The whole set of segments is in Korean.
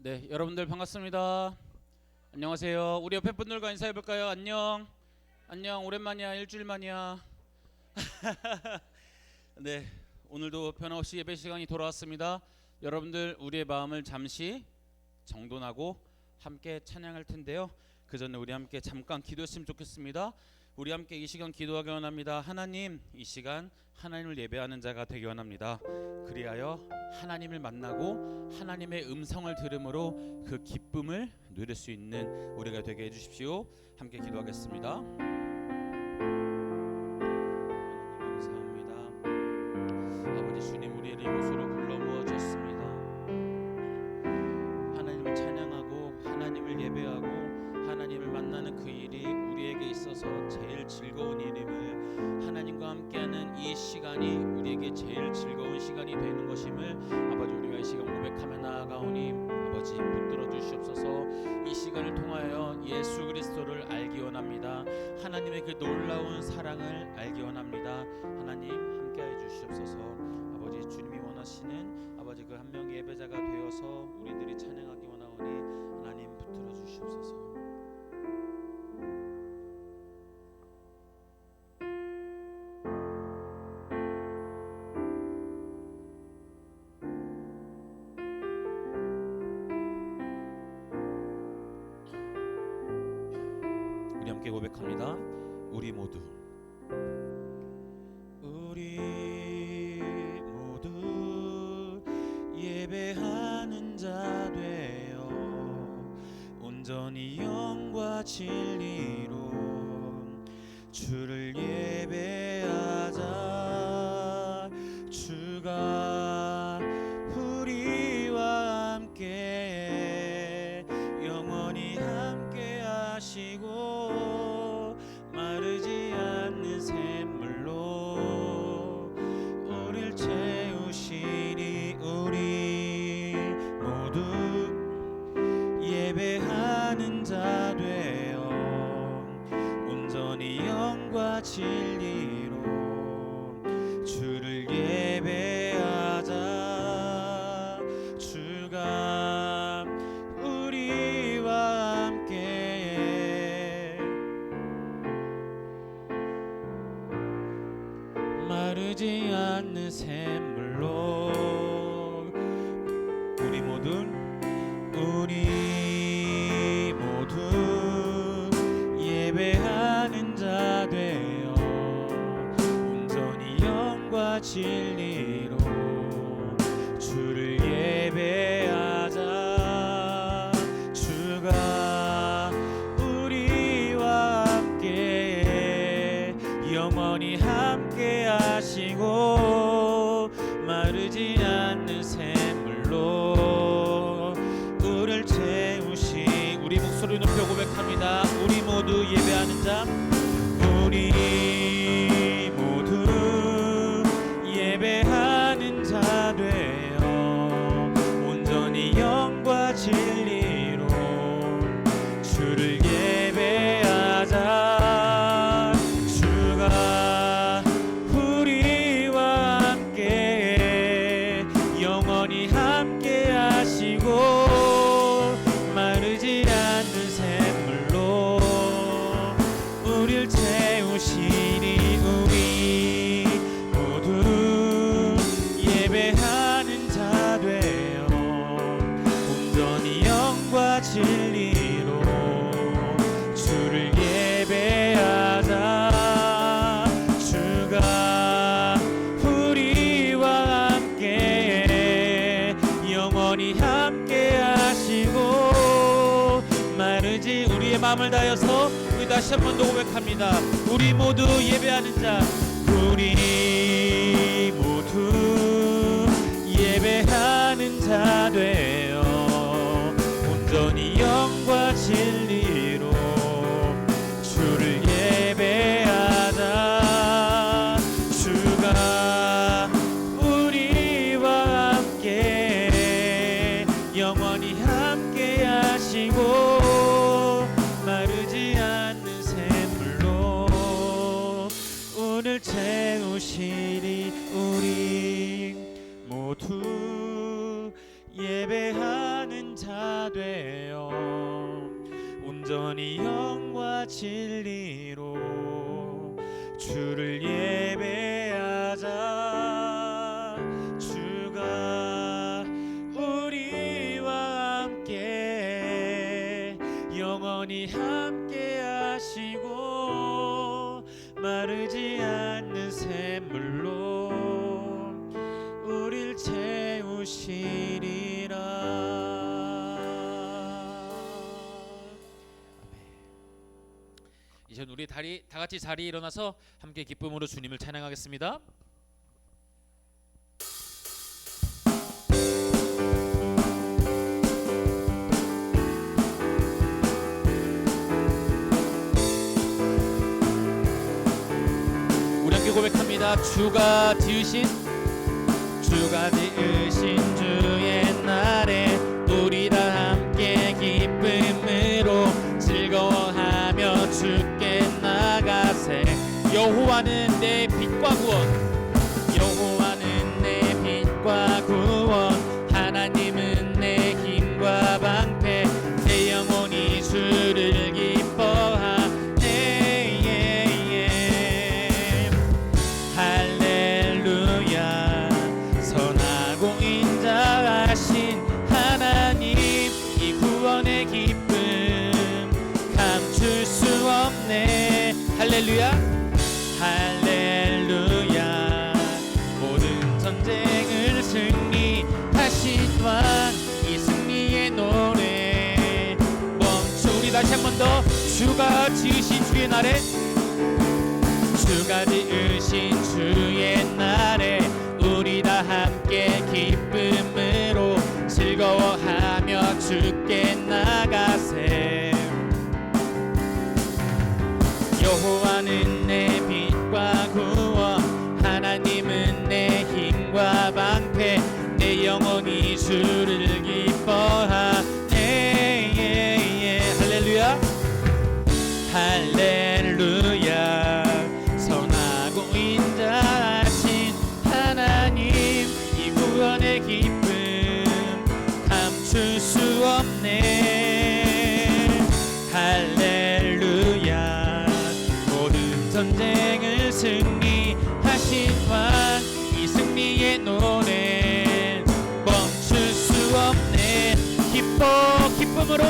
네, 여러분들 반갑습니다. 안녕하세요. 우리 옆에 분들과 인사해 볼까요? 안녕. 안녕. 오랜만이야. 일주일 만이야. 네, 오늘도 변함없이 예배 시간이 돌아왔습니다. 여러분들 우리의 마음을 잠시 정돈하고 함께 찬양할 텐데요. 그 전에 우리 함께 잠깐 기도했으면 좋겠습니다. 우리 함께 이 시간 기도하기 원합니다. 하나님, 이 시간 하나님을 예배하는 자가 되기 원합니다. 그리하여 하나님을 만나고 하나님의 음성을 들음으로 그 기쁨을 누릴 수 있는 우리가 되게 해주십시오. 함께 기도하겠습니다. 감사합니다. 아버지 주님, 우리를 이곳으로 불러 모아주셨습니다. 하나님을 찬양하고 하나님을 예배하고 하나님을 만나는 그 일이 우리에게 있어서 제일 즐거운 일임을, 하나님과 함께하는 이 시간이 우리에게 제일 즐거운 시간이 되는 것임을 아버지 우리가 이 시간 고백하며 나아가오니 아버지 붙들어 주시옵소서. 이 시간을 통하여 예수 그리스도를 알기 원합니다. 하나님의 그 놀라운 사랑을 알기 원합니다. 하나님 함께하여 주시옵소서. 아버지 주님이 원하시는 아버지 그 한 명의 예배자가 되어서 우리들이 찬양하기 원하오니 하나님 붙들어 주시옵소서. 우리 함께 고백합니다. 우리 모두 예배하는 자 되어 온전히 영과 진리로 주를 예배하자. 주가 우리와 함께 영원히 함께 하시고 마르지 않는 샘물로 우릴 채우시니 우리 모두 예배하는 자 되어 온전히 영과 진리로 주를 예배하자. 주가 우리와 함께 마르지 않는 샘물로 우리 모두 예배하는 자 되어 온전히 영과 진리로 주를 예배하자. 주가 우리와 함께 영원히 함께 하시고 마르지 않는 샘물로 우리를 채우시. 우리 목소리 높여 고백합니다. 우리 모두 예배하는 자, 우리 모두 예배하는 자 되어 온전히 영과 진리로 주를 예배하자. 주가 우리와 함께 영원히 함께 하시고 마르지 않는 샘물로 우릴 채우시니 우리 모두 예배하는 자 되어 온전히 영과 진리로 주를 예배하자. 주가 우리와 함께 영원히 함께 하시고 마르지. 우리의 마음을 다해서 우리 다시 한 번 더 고백합니다. 우리 모두 예배하는 자, 우리 모두 예배하는 자 되어 온전히 영과 진리로 주를 예배하자. 주가 우리와 함께 영원히 함께 하시고 마르지 않는 샘물로 우리를 채우시니 우리 모두 예배하는 자 다 되어 온전히 영과 진리로 주를 예배하자. 주가 우리와 함께 영원히 함께 하시고 마르지 않는 샘물로 우릴 채우시리라. 이제 우리 다 같이 자리에 일어나서 함께 기쁨으로 주님을 찬양하겠습니다. 우리 함께 고백합니다. 주가 지으신 주의 날에 우리 다 함께 기쁨으로 즐거워하며 주께 나가세. 여호와는 내 빛과 구원, 여호와는 내 빛과 구원, 하나님은 내 힘과 방패, 내 영혼이 주를 기뻐하네. 할렐루야. 선하고 인자하신 하나님, 이 구원의 기쁨 감출 수 없네. 할렐루야. 할렐루야. 모든 전쟁을 승리하신 왕, 이 승리의 노래 멈춰. 우리 다시 한 번 더. 주가 지으신 주의 날에, 주가 지으신 주의 날에 우리 다 함께 기쁨으로 즐거워하며 주께 나가세. 여호와는 내 빛과 구원, 하나님은 내 힘과 방패, 내 영혼이 주를 기뻐하네. 할렐루야. 할렐루야. 선하고 인자하신 하나님, 이 구원의 기쁨 감출 수 없네. 할렐루야. 모든 전쟁을 승리하신 왕, 이 승리의 노래 멈출 수 없네. 기뻐 기쁨으로,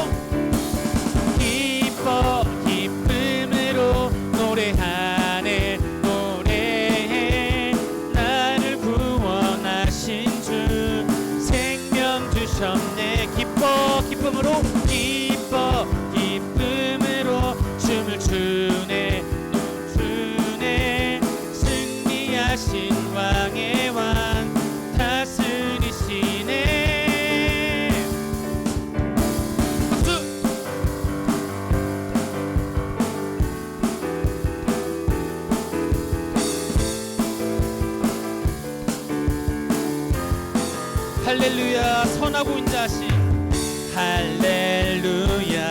기뻐 기쁨으로 노래하네. 노래해. 나를 구원하신 주 생명 주셨네. 기뻐 기쁨으로, 기뻐 기쁨으로 춤을 추네. 주네. 승리하신 왕의 왕 다스리시네. 박수. 할렐루야. 선하고 인자하신, 할렐루야.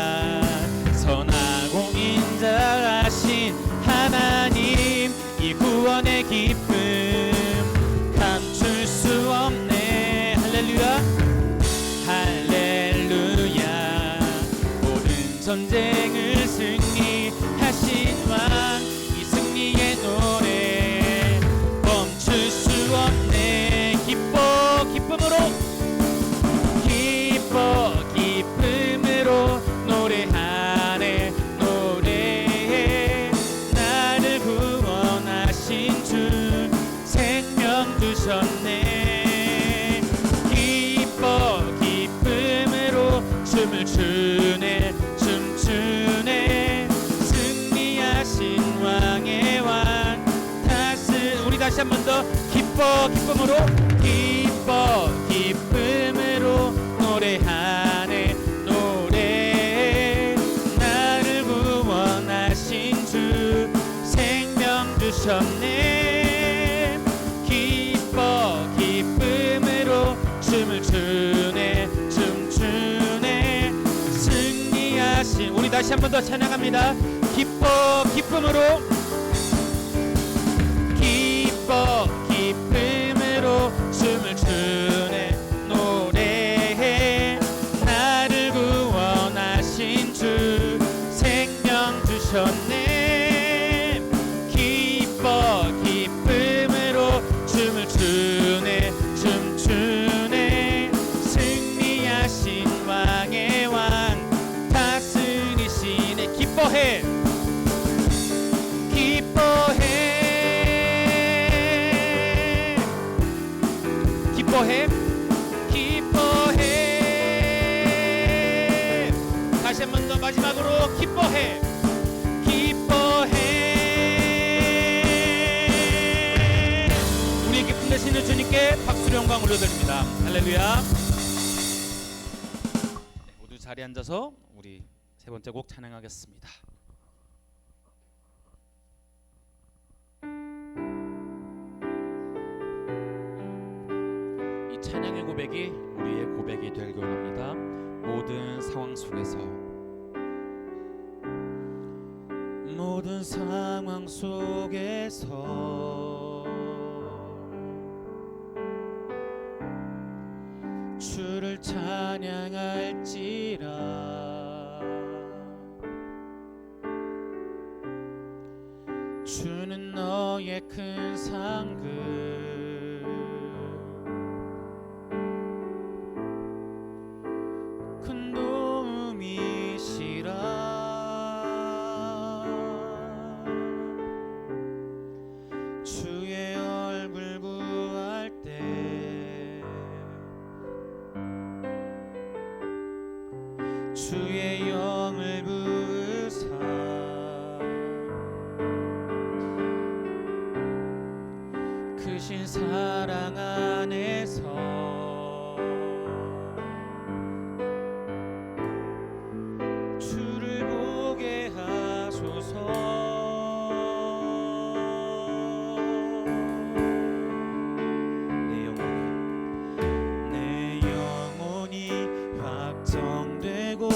선하고 인자하신 하나님, 이 구원의 기쁨 감출 수 없네. 할렐루야. 할렐루야. 모든 전쟁을 승리하신 왕, 이 승리의 노래 멈출 수 없네. 기뻐 기쁨으로, 기뻐 기쁨으로 노래하네. 노래해. 나를 구원하신 주 생명 주셨네. 기뻐 기쁨으로 춤을 추네. 춤추네. 승리하신 왕의 왕 우리 다시 한 번 더. 기뻐 기쁨으로, 기뻐 기쁨으로 노래하네. 노래해. 나를 구원하신 주 생명 주셨네. 기뻐 기쁨으로 춤을 추네. 춤추네. 승리하신, 우리 다시 한 번 더 찬양합니다. 기뻐 기쁨으로, 기뻐 기쁨으로 춤을 추네. 노래해. 나를 주셨네. 기뻐 기쁨으로 춤을 추네 춤추네. 승리하신 왕의 왕 다스리시네. 기뻐해 기뻐해 기뻐해 기뻐해. 다시 한 번 더 마지막으로 기뻐해 기뻐해. 우리의 기쁨 되시는 주님께 박수로 영광 올려드립니다. 할렐루야. 네, 모두 자리에 앉아서 우리 세 번째 곡 찬양하겠습니다. 이 찬양의 고백이 우리의 고백이 되길 원합니다. 모든 상황 속에서 모든 상황 속에서 주를 찬양할지라. 주는 너의 큰 상급 큰 도움이시라. 주의 얼굴 구할 때 주의 영을 부으사 크신 사랑 안에서 주를 보게 하소서. 내 영혼이 확정되고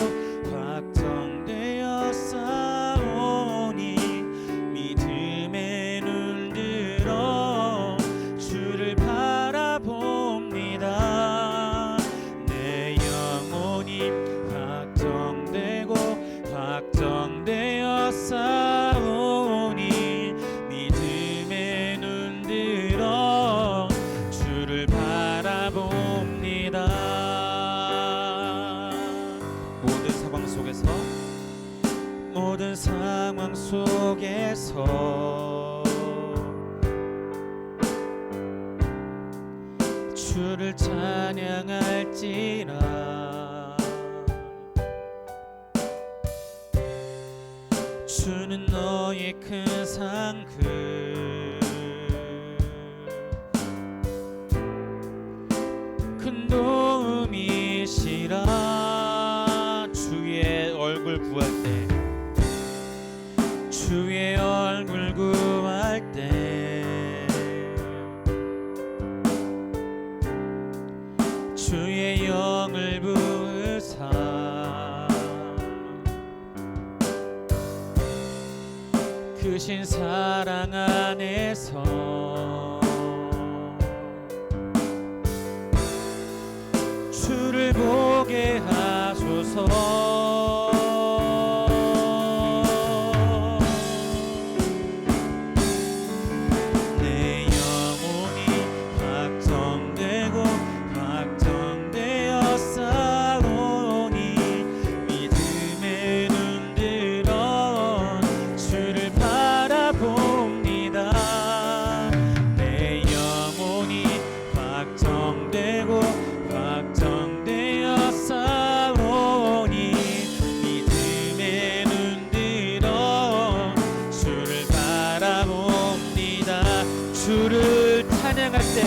확정되어 싸우니 믿음의 눈 들어 주를 바라봅니다. 내 영혼이 확정되고 확정되어 싸우니 믿음의 눈 들어 주를 바라봅니다. 모든 상황 속에서 모든 상황 속에서 주를 찬양할지라. 주는 너의 큰 상급 큰 도움이시라. 주의 얼굴 구할 때 주의 얼굴 구할 때 주의 영을 부으사 크신 사랑 안에서 주를 보게 하소서. 내 영혼이 확정되고 확정되어 싸우니 믿음의 눈 들어 주를 바라봅니다. 내 영혼이 확정되고 확정되어 싸우니 믿음의 눈 들어 주를 바라봅니다. 주를 찬양할 때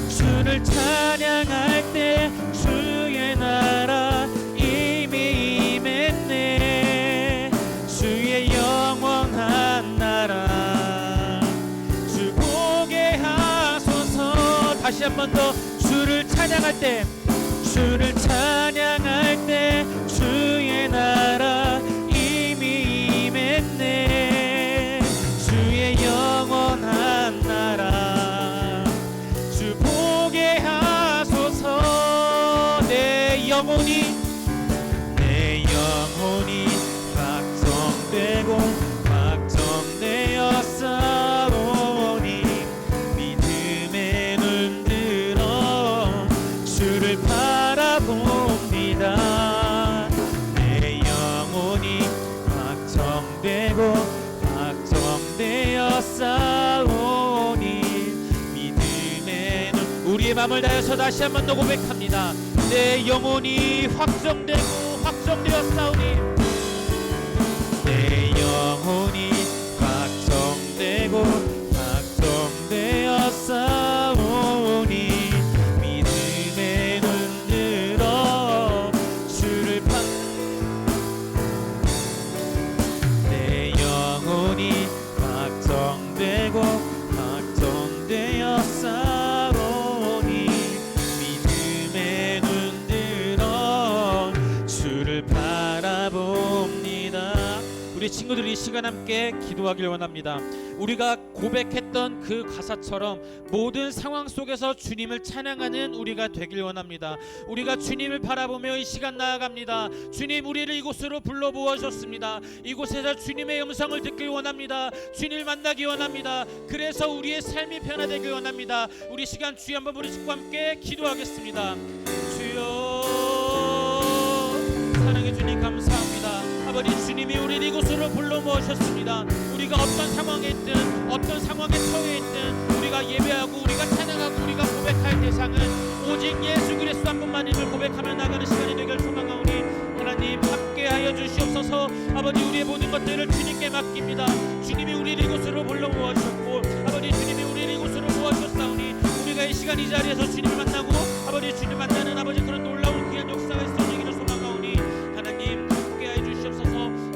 주를 찬양할 때 주의 나라 이미 임했네. 주의 영원한 나라 주 보게 하소서. 다시 한 번 더 주를 찬양할 때 주를 찬양할 때 주의 나라 이미 임했네. 주의 영원한 나라 주 보게 하소서. 내 영혼이 확정되고 되었사오니 믿음의 눈. 우리의 마음을 다해서 다시 한 번 더 고백합니다. 내 영혼이 확정되고 확정되었사오니 내 영혼이 확정되고 확정되었사오니 믿음의 눈 들어 주를 내 영혼이 확정되고 확정되었사오니 믿음의 눈 들어 주를 바라봅니다. 우리 친구들이 이 시간 함께 기도하길 원합니다. 우리가 고백했던 그 가사처럼 모든 상황 속에서 주님을 찬양하는 우리가 되길 원합니다. 우리가 주님을 바라보며 이 시간 나아갑니다. 주님, 우리를 이곳으로 불러 모으셨습니다. 이곳에서 주님의 음성을 듣길 원합니다. 주님을 만나기 원합니다. 그래서 우리의 삶이 변화되길 원합니다. 우리 시간 주여 한번 부르시고 함께 기도하겠습니다. 주여, 사랑해 주님 감사합니다. 아버지, 주님이 우리를 이곳으로 불러 모으셨습니다. 우리가 어떤 상황에 있든 어떤 상황에 처해 있든 우리가 예배하고 우리가 찬양하고 우리가 고백할 대상은 오직 예수 그리스도 한 분만임을 고백하며 나가는 시간이 되길 소망하오니 하나님 함께하여 주시옵소서. 아버지, 우리의 모든 것들을 주님께 맡깁니다. 주님이 우리를 이곳으로 불러 모아주셨고 아버지, 주님이 우리를 이곳으로 모아주셨사오니 우리가 이 시간 이 자리에서 주님을 만나고 아버지 주님 만나는 아버지 그런 놀라운 귀한 역사가 있어지기를 소망하오니 하나님 함께하여 주시옵소서.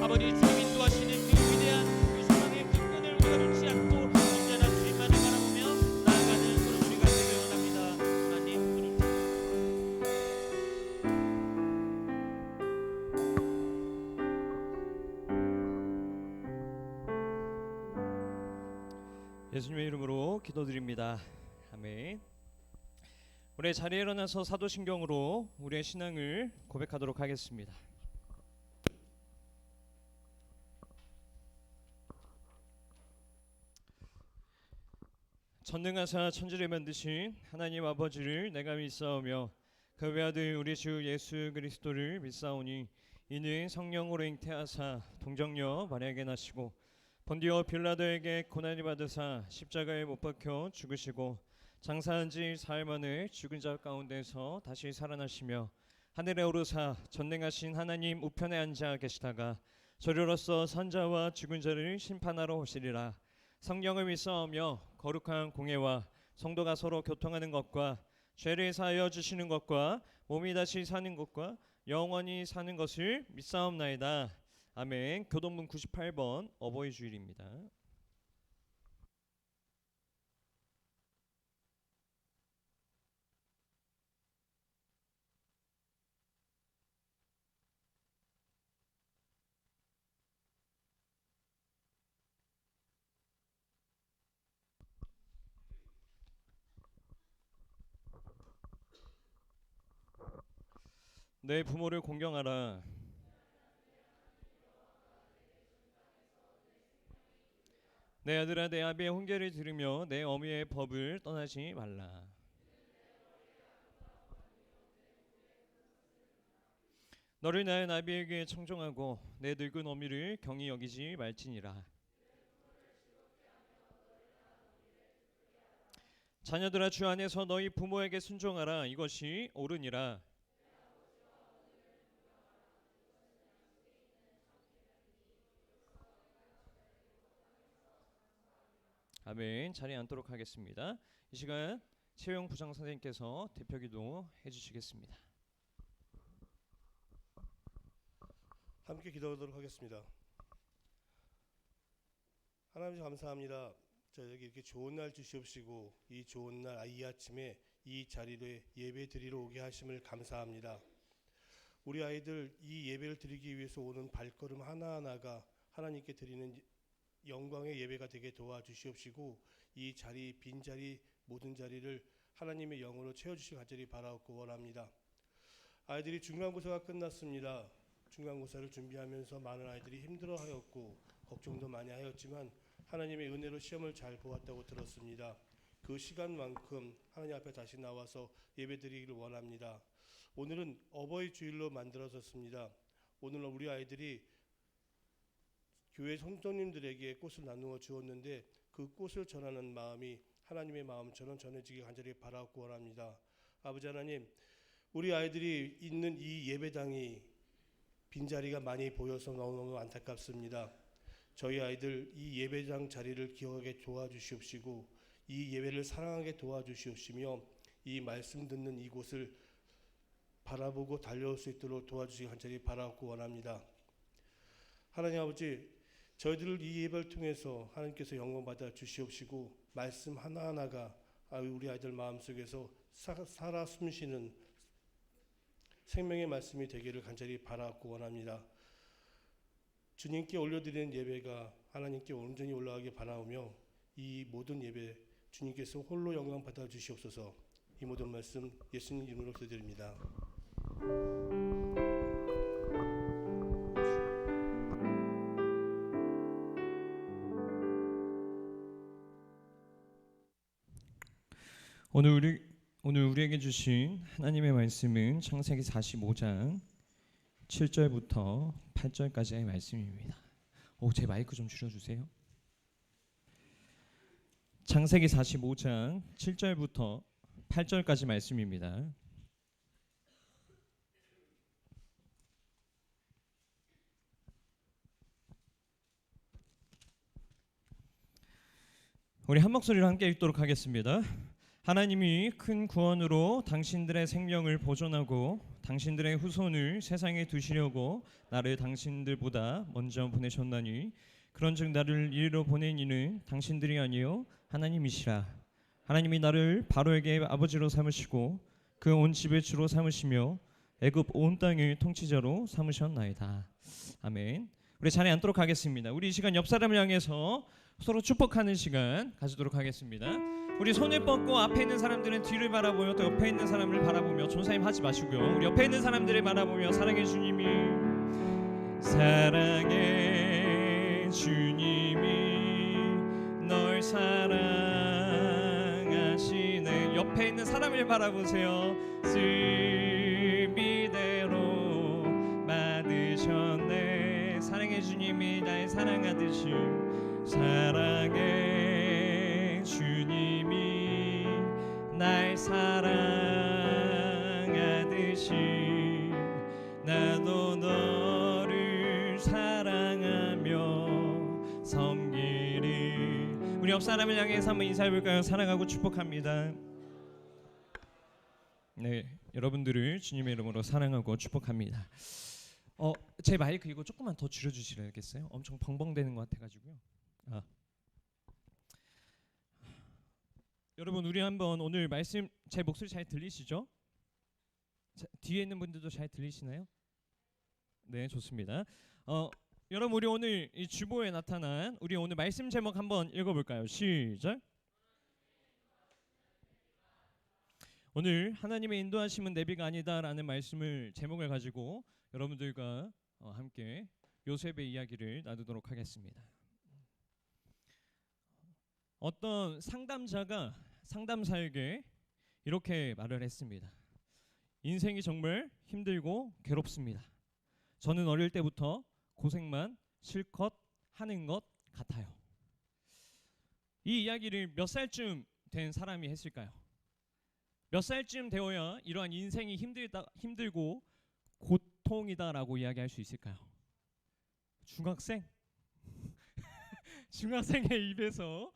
아버지, 주님 인도하시는 그 위대한 그 소망의 그 끈을 우리가 놓지 않고 언제나 주님만을 바라보며 나아가는 그런 우리가 되길 원합니다. 하나님 예수님의 이름으로 기도드립니다. 아멘. 우리 자리에 일어나서 사도신경으로 우리의 신앙을 고백하도록 하겠습니다. 전능하사 천지를 만드신 하나님 아버지를 내가 믿사오며 그 외아들 우리 주 예수 그리스도를 믿사오니 이는 성령으로 잉태하사 동정녀 마리아에게 나시고 본디오 빌라도에게 고난을 받으사 십자가에 못 박혀 죽으시고 장사한 지 사흘 만에 죽은 자 가운데서 다시 살아나시며 하늘에 오르사 전능하신 하나님 우편에 앉아 계시다가 저리로서 선자와 죽은 자를 심판하러 오시리라. 성령을 믿사오며 거룩한 공예와 성도가 서로 교통하는 것과 죄를 사하여 주시는 것과 몸이 다시 사는 것과 영원히 사는 것을 믿사옵나이다. 아멘. 교동문 98번 어버이 주일입니다. 내 부모를 공경하라. 내 아들아, 내 아비의 훈계를 들으며 내 어미의 법을 떠나지 말라. 너를 낳은 아비에게 청종하고 내 늙은 어미를 경히 여기지 말지니라. 자녀들아, 주 안에서 너희 부모에게 순종하라. 이것이 옳으니라. 아멘. 자리에 앉도록 하겠습니다. 이 시간 최용 부장 선생님께서 대표기도 해주시겠습니다. 함께 기도하도록 하겠습니다. 하나님 감사합니다. 저에게 이렇게 좋은 날 주시옵시고 이 좋은 날 이 아침에 이 자리에 예배 드리러 오게 하심을 감사합니다. 우리 아이들 이 예배를 드리기 위해서 오는 발걸음 하나하나가 하나님께 드리는 영광의 예배가 되게 도와주시옵시고 이 자리 빈자리 모든 자리를 하나님의 영으로 채워주시기 간절히 바라옵고 원합니다. 아이들이 중간고사가 끝났습니다. 중간고사를 준비하면서 많은 아이들이 힘들어하였고 걱정도 많이 하였지만 하나님의 은혜로 시험을 잘 보았다고 들었습니다. 그 시간만큼 하나님 앞에 다시 나와서 예배드리기를 원합니다. 오늘은 어버이 주일로 만들어졌습니다. 오늘 우리 아이들이 교회 성도님들에게 꽃을 나누어 주었는데 그 꽃을 전하는 마음이 하나님의 마음처럼 전해지기 간절히 바라고 원합니다. 아버지 하나님, 우리 아이들이 있는 이 예배당이 빈자리가 많이 보여서 너무너무 안타깝습니다. 저희 아이들 이 예배당 자리를 기억하게 도와주시옵시고 이 예배를 사랑하게 도와주시옵시며 이 말씀 듣는 이곳을 바라보고 달려올 수 있도록 도와주시기 간절히 바라고 원합니다. 하나님 아버지, 저희들을 이 예배를 통해서 하나님께서 영광 받아 주시옵시고 말씀 하나하나가 우리 아이들 마음속에서 살아 숨쉬는 생명의 말씀이 되기를 간절히 바라고 원합니다. 주님께 올려드리는 예배가 하나님께 온전히 올라가게 바라오며 이 모든 예배 주님께서 홀로 영광 받아 주시옵소서. 이 모든 말씀 예수님 이름으로 기도드립니다. 오늘 우리에게 주신 하나님의 말씀은 창세기 45장 7절부터 8절까지의 말씀입니다. 제 마이크 좀 줄여주세요. 창세기 45장 7절부터 8절까지 말씀입니다. 우리 한 목소리로 함께 읽도록 하겠습니다. 하나님이 큰 구원으로 당신들의 생명을 보존하고 당신들의 후손을 세상에 두시려고 나를 당신들보다 먼저 보내셨나니 그런즉 나를 이리로 보낸 이는 당신들이 아니요 하나님이시라. 하나님이 나를 바로에게 아버지로 삼으시고 그 온 집의 주로 삼으시며 애굽 온 땅의 통치자로 삼으셨나이다. 아멘. 우리 자리에 앉도록 하겠습니다. 우리 이 시간 옆 사람을 향해서 서로 축복하는 시간 가지도록 하겠습니다. 우리 손을 뻗고 앞에 있는 사람들은 뒤를 바라보며 또 옆에 있는 사람을 바라보며 존사임 하지 마시고요. 우리 옆에 있는 사람들을 바라보며 사랑의 주님이 널 사랑하시네. 옆에 있는 사람을 바라보세요. 쓰비대로 받으셨네. 사랑의 주님이 날 사랑하듯이 사랑의 주님이 날 사랑하듯이 나도 너를 사랑하며 섬기리. 우리 옆 사람을 향해서 한번 인사해볼까요? 사랑하고 축복합니다. 네, 여러분들을 주님의 이름으로 사랑하고 축복합니다. 제 마이크 이거 조금만 더 줄여주시겠어요? 엄청 벙벙대는 것 같아가지고요. 여러분, 우리 한번 오늘 말씀 제 목소리 잘 들리시죠? 뒤에 있는 분들도 잘 들리시나요? 네, 좋습니다. 여러분, 우리 오늘 이 주보에 나타난 우리 오늘 말씀 제목 한번 읽어볼까요? 시작. 오늘 하나님의 인도하심은 내비가 아니다라는 말씀을 제목을 가지고 여러분들과 함께 요셉의 이야기를 나누도록 하겠습니다. 어떤 상담자가 상담사에게 이렇게 말을 했습니다. 인생이 정말 힘들고 괴롭습니다. 저는 어릴 때부터 고생만 실컷 하는 것 같아요. 이 이야기를 몇 살쯤 된 사람이 했을까요? 몇 살쯤 되어야 이러한 인생이 힘들고 고통이다라고 이야기할 수 있을까요? 중학생? 중학생의 입에서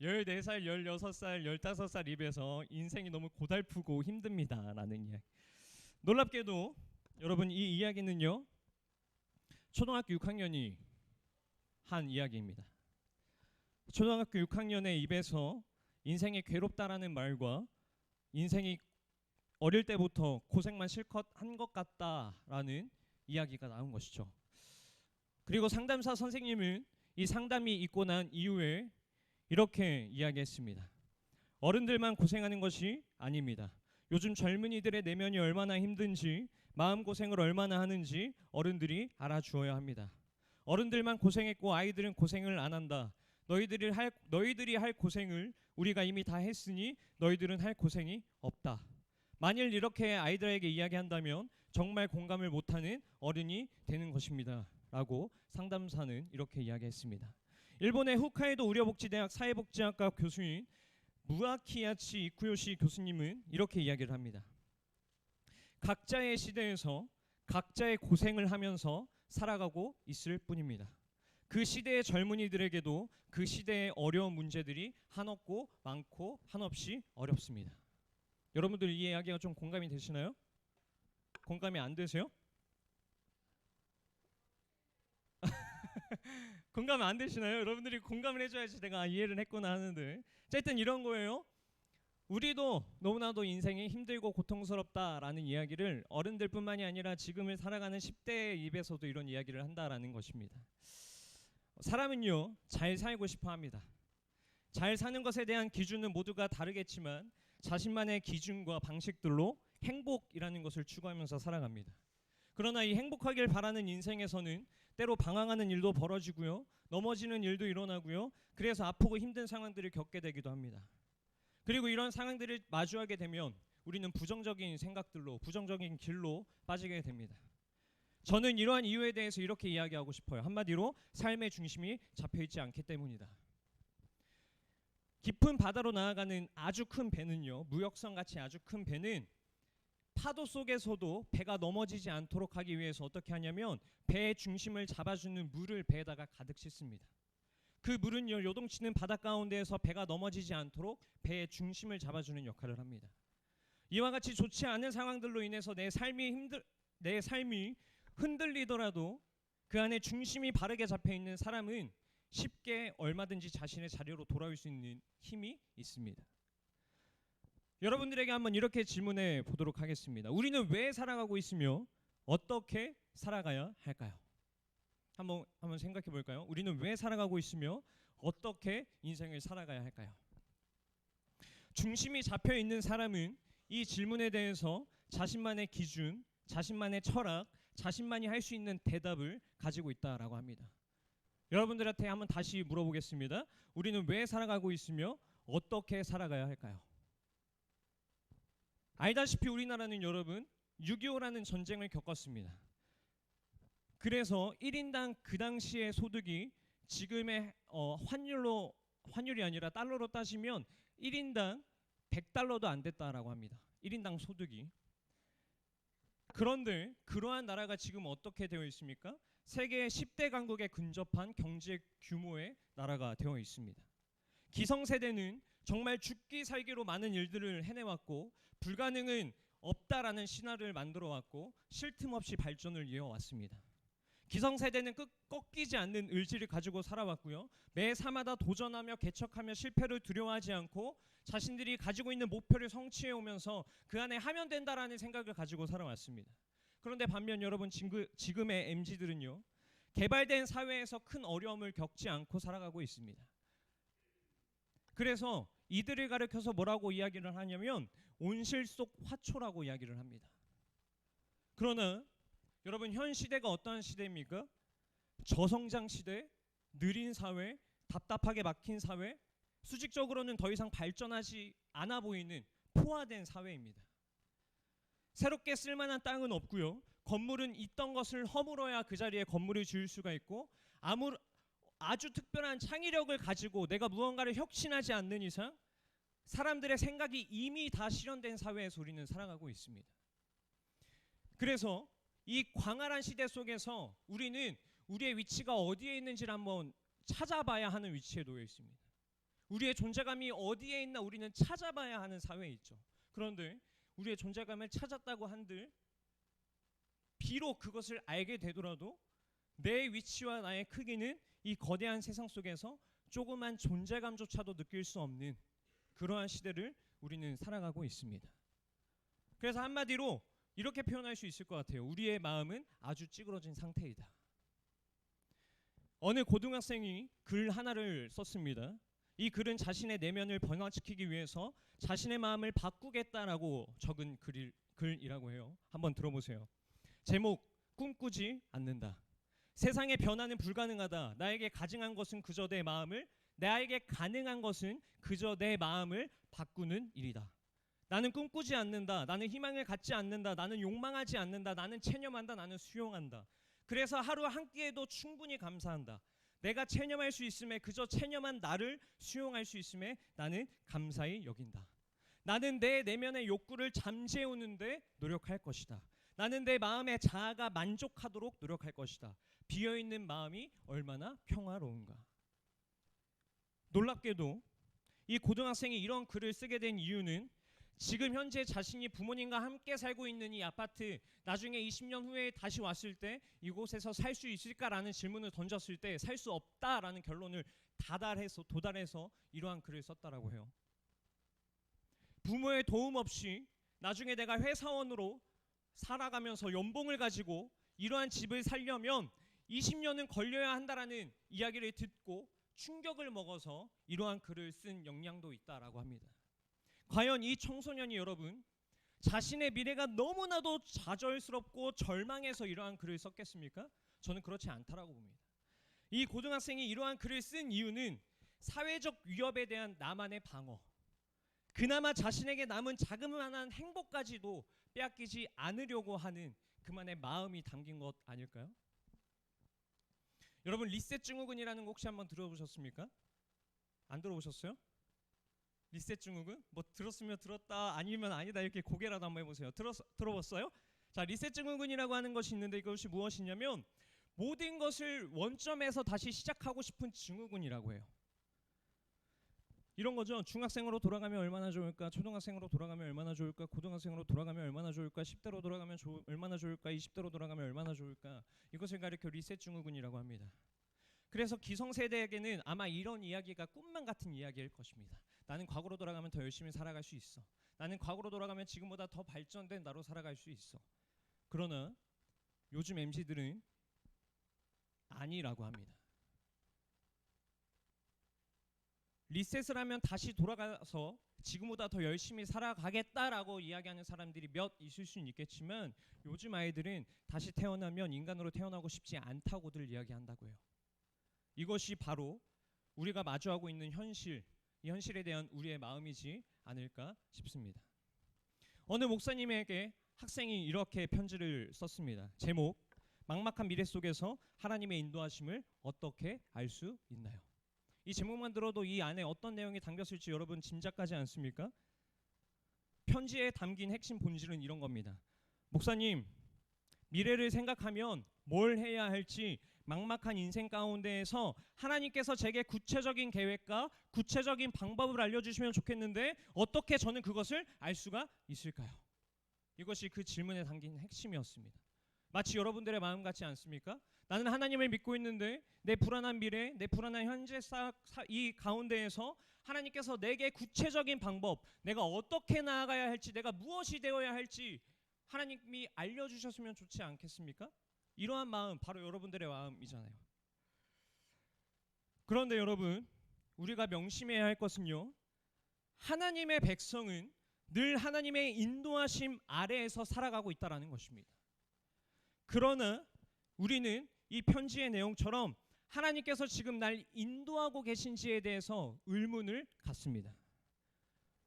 14살, 16살, 15살 입에서 인생이 너무 고달프고 힘듭니다 라는 이야기. 놀랍게도 여러분, 이 이야기는요 초등학교 6학년이 한 이야기입니다. 초등학교 6학년의 입에서 인생이 괴롭다라는 말과 인생이 어릴 때부터 고생만 실컷 한 것 같다라는 이야기가 나온 것이죠. 그리고 상담사 선생님은 이 상담이 있고 난 이후에 이렇게 이야기했습니다. 어른들만 고생하는 것이 아닙니다. 요즘 젊은이들의 내면이 얼마나 힘든지, 마음고생을 얼마나 하는지 어른들이 알아주어야 합니다. 어른들만 고생했고 아이들은 고생을 안 한다. 너희들이 할 고생을 우리가 이미 다 했으니 너희들은 할 고생이 없다. 만일 이렇게 아이들에게 이야기한다면 정말 공감을 못하는 어른이 되는 것입니다 라고 상담사는 이렇게 이야기했습니다. 일본의 홋카이도 의료복지대학 사회복지학과 교수인 무아키야치 이쿠요시 교수님은 이렇게 이야기를 합니다. 각자의 시대에서 각자의 고생을 하면서 살아가고 있을 뿐입니다. 그 시대의 젊은이들에게도 그 시대의 어려운 문제들이 한없고 많고 한없이 어렵습니다. 여러분들 이 이야기가 좀 공감이 되시나요? 공감이 안 되세요? 공감 안 되시나요? 여러분들이 공감을 해줘야지 내가 이해를 했구나 하는데, 어쨌든 이런 거예요. 우리도 너무나도 인생이 힘들고 고통스럽다라는 이야기를 어른들뿐만이 아니라 지금을 살아가는 10대의 입에서도 이런 이야기를 한다라는 것입니다. 사람은요, 잘 살고 싶어 합니다. 잘 사는 것에 대한 기준은 모두가 다르겠지만 자신만의 기준과 방식들로 행복이라는 것을 추구하면서 살아갑니다. 그러나 이 행복하길 바라는 인생에서는 때로 방황하는 일도 벌어지고요, 넘어지는 일도 일어나고요, 그래서 아프고 힘든 상황들을 겪게 되기도 합니다. 그리고 이런 상황들을 마주하게 되면 우리는 부정적인 생각들로, 부정적인 길로 빠지게 됩니다. 저는 이러한 이유에 대해서 이렇게 이야기하고 싶어요. 한마디로 삶의 중심이 잡혀있지 않기 때문이다. 깊은 바다로 나아가는 아주 큰 배는요, 무역선 같이 아주 큰 배는 파도 속에서도 배가 넘어지지 않도록 하기 위해서 어떻게 하냐면 배의 중심을 잡아주는 물을 배에다가 가득 싣습니다. 그 물은요, 요동치는 바다 가운데에서 배가 넘어지지 않도록 배의 중심을 잡아주는 역할을 합니다. 이와 같이 좋지 않은 상황들로 인해서 내 삶이 흔들리더라도 그 안에 중심이 바르게 잡혀 있는 사람은 쉽게 얼마든지 자신의 자리로 돌아올 수 있는 힘이 있습니다. 여러분들에게 한번 이렇게 질문해 보도록 하겠습니다. 우리는 왜 살아가고 있으며 어떻게 살아가야 할까요? 한번 생각해 볼까요? 우리는 왜 살아가고 있으며 어떻게 인생을 살아가야 할까요? 중심이 잡혀 있는 사람은 이 질문에 대해서 자신만의 기준, 자신만의 철학, 자신만이 할 수 있는 대답을 가지고 있다라고 합니다. 여러분들한테 한번 다시 물어보겠습니다. 우리는 왜 살아가고 있으며 어떻게 살아가야 할까요? 알다시피 우리나라는 여러분 6.25라는 전쟁을 겪었습니다. 그래서 1인당 그 당시의 소득이 지금의 환율이 아니라 달러로 따지면 1인당 100달러도 안 됐다라고 합니다. 1인당 소득이. 그런데 그러한 나라가 지금 어떻게 되어 있습니까? 세계 10대 강국에 근접한 경제 규모의 나라가 되어 있습니다. 기성세대는 정말 죽기 살기로 많은 일들을 해내왔고 불가능은 없다라는 신화를 만들어왔고 쉴 틈 없이 발전을 이어왔습니다. 기성세대는 꺾이지 않는 의지를 가지고 살아왔고요, 매 사마다 도전하며 개척하며 실패를 두려워하지 않고 자신들이 가지고 있는 목표를 성취해오면서 그 안에 하면 된다라는 생각을 가지고 살아왔습니다. 그런데 반면 여러분, 지금의 MZ들은요, 개발된 사회에서 큰 어려움을 겪지 않고 살아가고 있습니다. 그래서 이들을 가리켜서 뭐라고 이야기를 하냐면 온실 속 화초라고 이야기를 합니다. 그러나 여러분, 현 시대가 어떠한 시대입니까? 저성장 시대, 느린 사회, 답답하게 막힌 사회, 수직적으로는 더 이상 발전하지 않아 보이는 포화된 사회입니다. 새롭게 쓸만한 땅은 없고요, 건물은 있던 것을 허물어야 그 자리에 건물을 지을 수가 있고, 아주 특별한 창의력을 가지고 내가 무언가를 혁신하지 않는 이상 사람들의 생각이 이미 다 실현된 사회에서 우리는 살아가고 있습니다. 그래서 이 광활한 시대 속에서 우리는 우리의 위치가 어디에 있는지를 한번 찾아봐야 하는 위치에 놓여 있습니다. 우리의 존재감이 어디에 있나 우리는 찾아봐야 하는 사회에 있죠. 그런데 우리의 존재감을 찾았다고 한들 비록 그것을 알게 되더라도 내 위치와 나의 크기는 이 거대한 세상 속에서 조그만 존재감조차도 느낄 수 없는 그러한 시대를 우리는 살아가고 있습니다. 그래서 한마디로 이렇게 표현할 수 있을 것 같아요. 우리의 마음은 아주 찌그러진 상태이다. 어느 고등학생이 글 하나를 썼습니다. 이 글은 자신의 내면을 변화시키기 위해서 자신의 마음을 바꾸겠다라고 적은 글이라고 해요. 한번 들어보세요. 제목, 꿈꾸지 않는다. 세상의 변화는 불가능하다. 나에게 가증한 것은 그저 내 마음을, 나에게 가능한 것은 그저 내 마음을 바꾸는 일이다. 나는 꿈꾸지 않는다. 나는 희망을 갖지 않는다. 나는 욕망하지 않는다. 나는 체념한다. 나는 수용한다. 그래서 하루 한 끼에도 충분히 감사한다. 내가 체념할 수 있음에 그저 체념한 나를 수용할 수 있음에 나는 감사히 여긴다. 나는 내 내면의 욕구를 잠재우는데 노력할 것이다. 나는 내 마음의 자아가 만족하도록 노력할 것이다. 비어있는 마음이 얼마나 평화로운가. 놀랍게도 이 고등학생이 이런 글을 쓰게 된 이유는 지금 현재 자신이 부모님과 함께 살고 있는 이 아파트, 나중에 20년 후에 다시 왔을 때 이곳에서 살 수 있을까라는 질문을 던졌을 때 살 수 없다라는 결론을 도달해서 이러한 글을 썼다라고 해요. 부모의 도움 없이 나중에 내가 회사원으로 살아가면서 연봉을 가지고 이러한 집을 살려면 20년은 걸려야 한다라는 이야기를 듣고 충격을 먹어서 이러한 글을 쓴 역량도 있다라고 합니다. 과연 이 청소년이 여러분 자신의 미래가 너무나도 좌절스럽고 절망해서 이러한 글을 썼겠습니까? 저는 그렇지 않다라고 봅니다. 이 고등학생이 이러한 글을 쓴 이유는 사회적 위협에 대한 나만의 방어, 그나마 자신에게 남은 자그마한 행복까지도 빼앗기지 않으려고 하는 그만의 마음이 담긴 것 아닐까요? 여러분 리셋 증후군이라는 거 혹시 한번 들어보셨습니까? 안 들어보셨어요? 리셋 증후군? 뭐 들었으면 들었다 아니면 아니다 이렇게 고개라도 한번 해보세요. 들어봤어요? 자, 리셋 증후군이라고 하는 것이 있는데 이것이 무엇이냐면 모든 것을 원점에서 다시 시작하고 싶은 증후군이라고 해요. 이런 거죠. 중학생으로 돌아가면 얼마나 좋을까? 초등학생으로 돌아가면 얼마나 좋을까? 고등학생으로 돌아가면 얼마나 좋을까? 10대로 돌아가면 얼마나 좋을까? 20대로 돌아가면 얼마나 좋을까? 이것을 가리켜 리셋 증후군이라고 합니다. 그래서 기성세대에게는 아마 이런 이야기가 꿈만 같은 이야기일 것입니다. 나는 과거로 돌아가면 더 열심히 살아갈 수 있어. 나는 과거로 돌아가면 지금보다 더 발전된 나로 살아갈 수 있어. 그러나 요즘 MZ들은 아니라고 합니다. 리셋을 하면 다시 돌아가서 지금보다 더 열심히 살아가겠다라고 이야기하는 사람들이 몇 있을 수는 있겠지만 요즘 아이들은 다시 태어나면 인간으로 태어나고 싶지 않다고들 이야기한다고 해요. 이것이 바로 우리가 마주하고 있는 현실, 이 현실에 대한 우리의 마음이지 않을까 싶습니다. 어느 목사님에게 학생이 이렇게 편지를 썼습니다. 제목, 막막한 미래 속에서 하나님의 인도하심을 어떻게 알 수 있나요? 이 제목만 들어도 이 안에 어떤 내용이 담겼을지 여러분 짐작하지 않습니까? 편지에 담긴 핵심 본질은 이런 겁니다. 목사님, 미래를 생각하면 뭘 해야 할지 막막한 인생 가운데에서 하나님께서 제게 구체적인 계획과 구체적인 방법을 알려주시면 좋겠는데 어떻게 저는 그것을 알 수가 있을까요? 이것이 그 질문에 담긴 핵심이었습니다. 마치 여러분들의 마음 같지 않습니까? 나는 하나님을 믿고 있는데 내 불안한 미래, 내 불안한 현재 이 가운데에서 하나님께서 내게 구체적인 방법, 내가 어떻게 나아가야 할지, 내가 무엇이 되어야 할지 하나님이 알려주셨으면 좋지 않겠습니까? 이러한 마음, 바로 여러분들의 마음이잖아요. 그런데 여러분, 우리가 명심해야 할 것은요, 하나님의 백성은 늘 하나님의 인도하심 아래에서 살아가고 있다는 것입니다. 그러나 우리는 이 편지의 내용처럼 하나님께서 지금 날 인도하고 계신지에 대해서 의문을 갖습니다.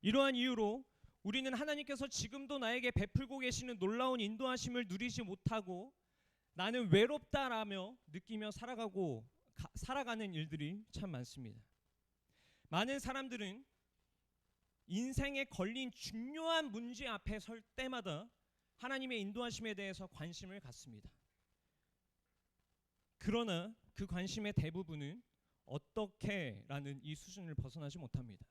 이러한 이유로 우리는 하나님께서 지금도 나에게 베풀고 계시는 놀라운 인도하심을 누리지 못하고 나는 외롭다라며 느끼며 살아가는 일들이 참 많습니다. 많은 사람들은 인생에 걸린 중요한 문제 앞에 설 때마다 하나님의 인도하심에 대해서 관심을 갖습니다. 그러나 그 관심의 대부분은 어떻게라는 이 수준을 벗어나지 못합니다.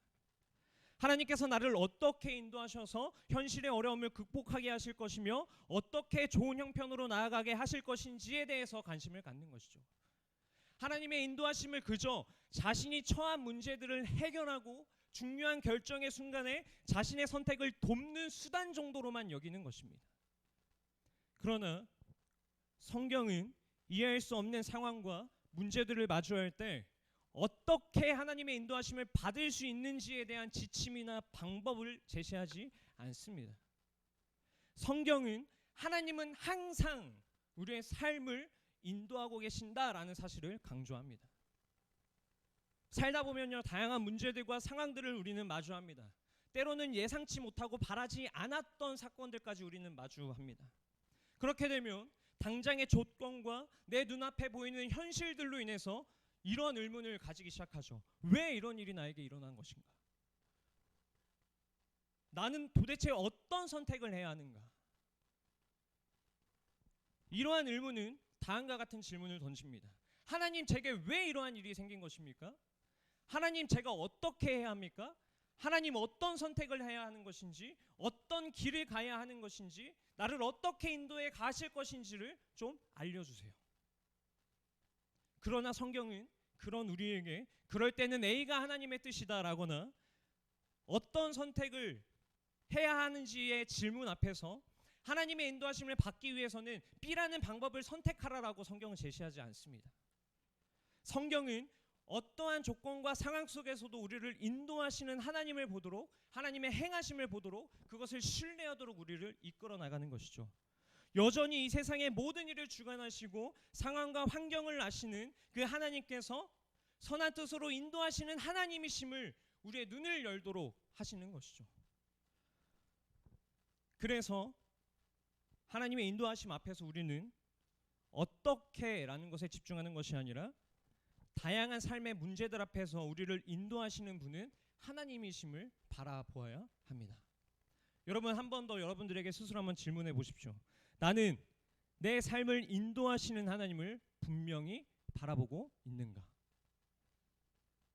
하나님께서 나를 어떻게 인도하셔서 현실의 어려움을 극복하게 하실 것이며 어떻게 좋은 형편으로 나아가게 하실 것인지에 대해서 관심을 갖는 것이죠. 하나님의 인도하심을 그저 자신이 처한 문제들을 해결하고 중요한 결정의 순간에 자신의 선택을 돕는 수단 정도로만 여기는 것입니다. 그러나 성경은 이해할 수 없는 상황과 문제들을 마주할 때 어떻게 하나님의 인도하심을 받을 수 있는지에 대한 지침이나 방법을 제시하지 않습니다. 성경은 하나님은 항상 우리의 삶을 인도하고 계신다라는 사실을 강조합니다. 살다 보면요, 다양한 문제들과 상황들을 우리는 마주합니다. 때로는 예상치 못하고 바라지 않았던 사건들까지 우리는 마주합니다. 그렇게 되면 당장의 조건과 내 눈앞에 보이는 현실들로 인해서 이런 의문을 가지기 시작하죠. 왜 이런 일이 나에게 일어난 것인가? 나는 도대체 어떤 선택을 해야 하는가? 이러한 의문은 다음과 같은 질문을 던집니다. 하나님, 제게 왜 이러한 일이 생긴 것입니까? 하나님, 제가 어떻게 해야 합니까? 하나님, 어떤 선택을 해야 하는 것인지, 어떤 길을 가야 하는 것인지, 나를 어떻게 인도해 가실 것인지를 좀 알려주세요. 그러나 성경은 그런 우리에게 그럴 때는 A가 하나님의 뜻이다라거나 어떤 선택을 해야 하는지의 질문 앞에서 하나님의 인도하심을 받기 위해서는 B라는 방법을 선택하라라고 성경은 제시하지 않습니다. 성경은 어떠한 조건과 상황 속에서도 우리를 인도하시는 하나님을 보도록, 하나님의 행하심을 보도록, 그것을 신뢰하도록 우리를 이끌어 나가는 것이죠. 여전히 이 세상의 모든 일을 주관하시고 상황과 환경을 아시는 그 하나님께서 선한 뜻으로 인도하시는 하나님이심을 우리의 눈을 열도록 하시는 것이죠. 그래서 하나님의 인도하심 앞에서 우리는 어떻게라는 것에 집중하는 것이 아니라 다양한 삶의 문제들 앞에서 우리를 인도하시는 분은 하나님이심을 바라보아야 합니다. 여러분, 한 번 더 여러분들에게 스스로 한번 질문해 보십시오. 나는 내 삶을 인도하시는 하나님을 분명히 바라보고 있는가?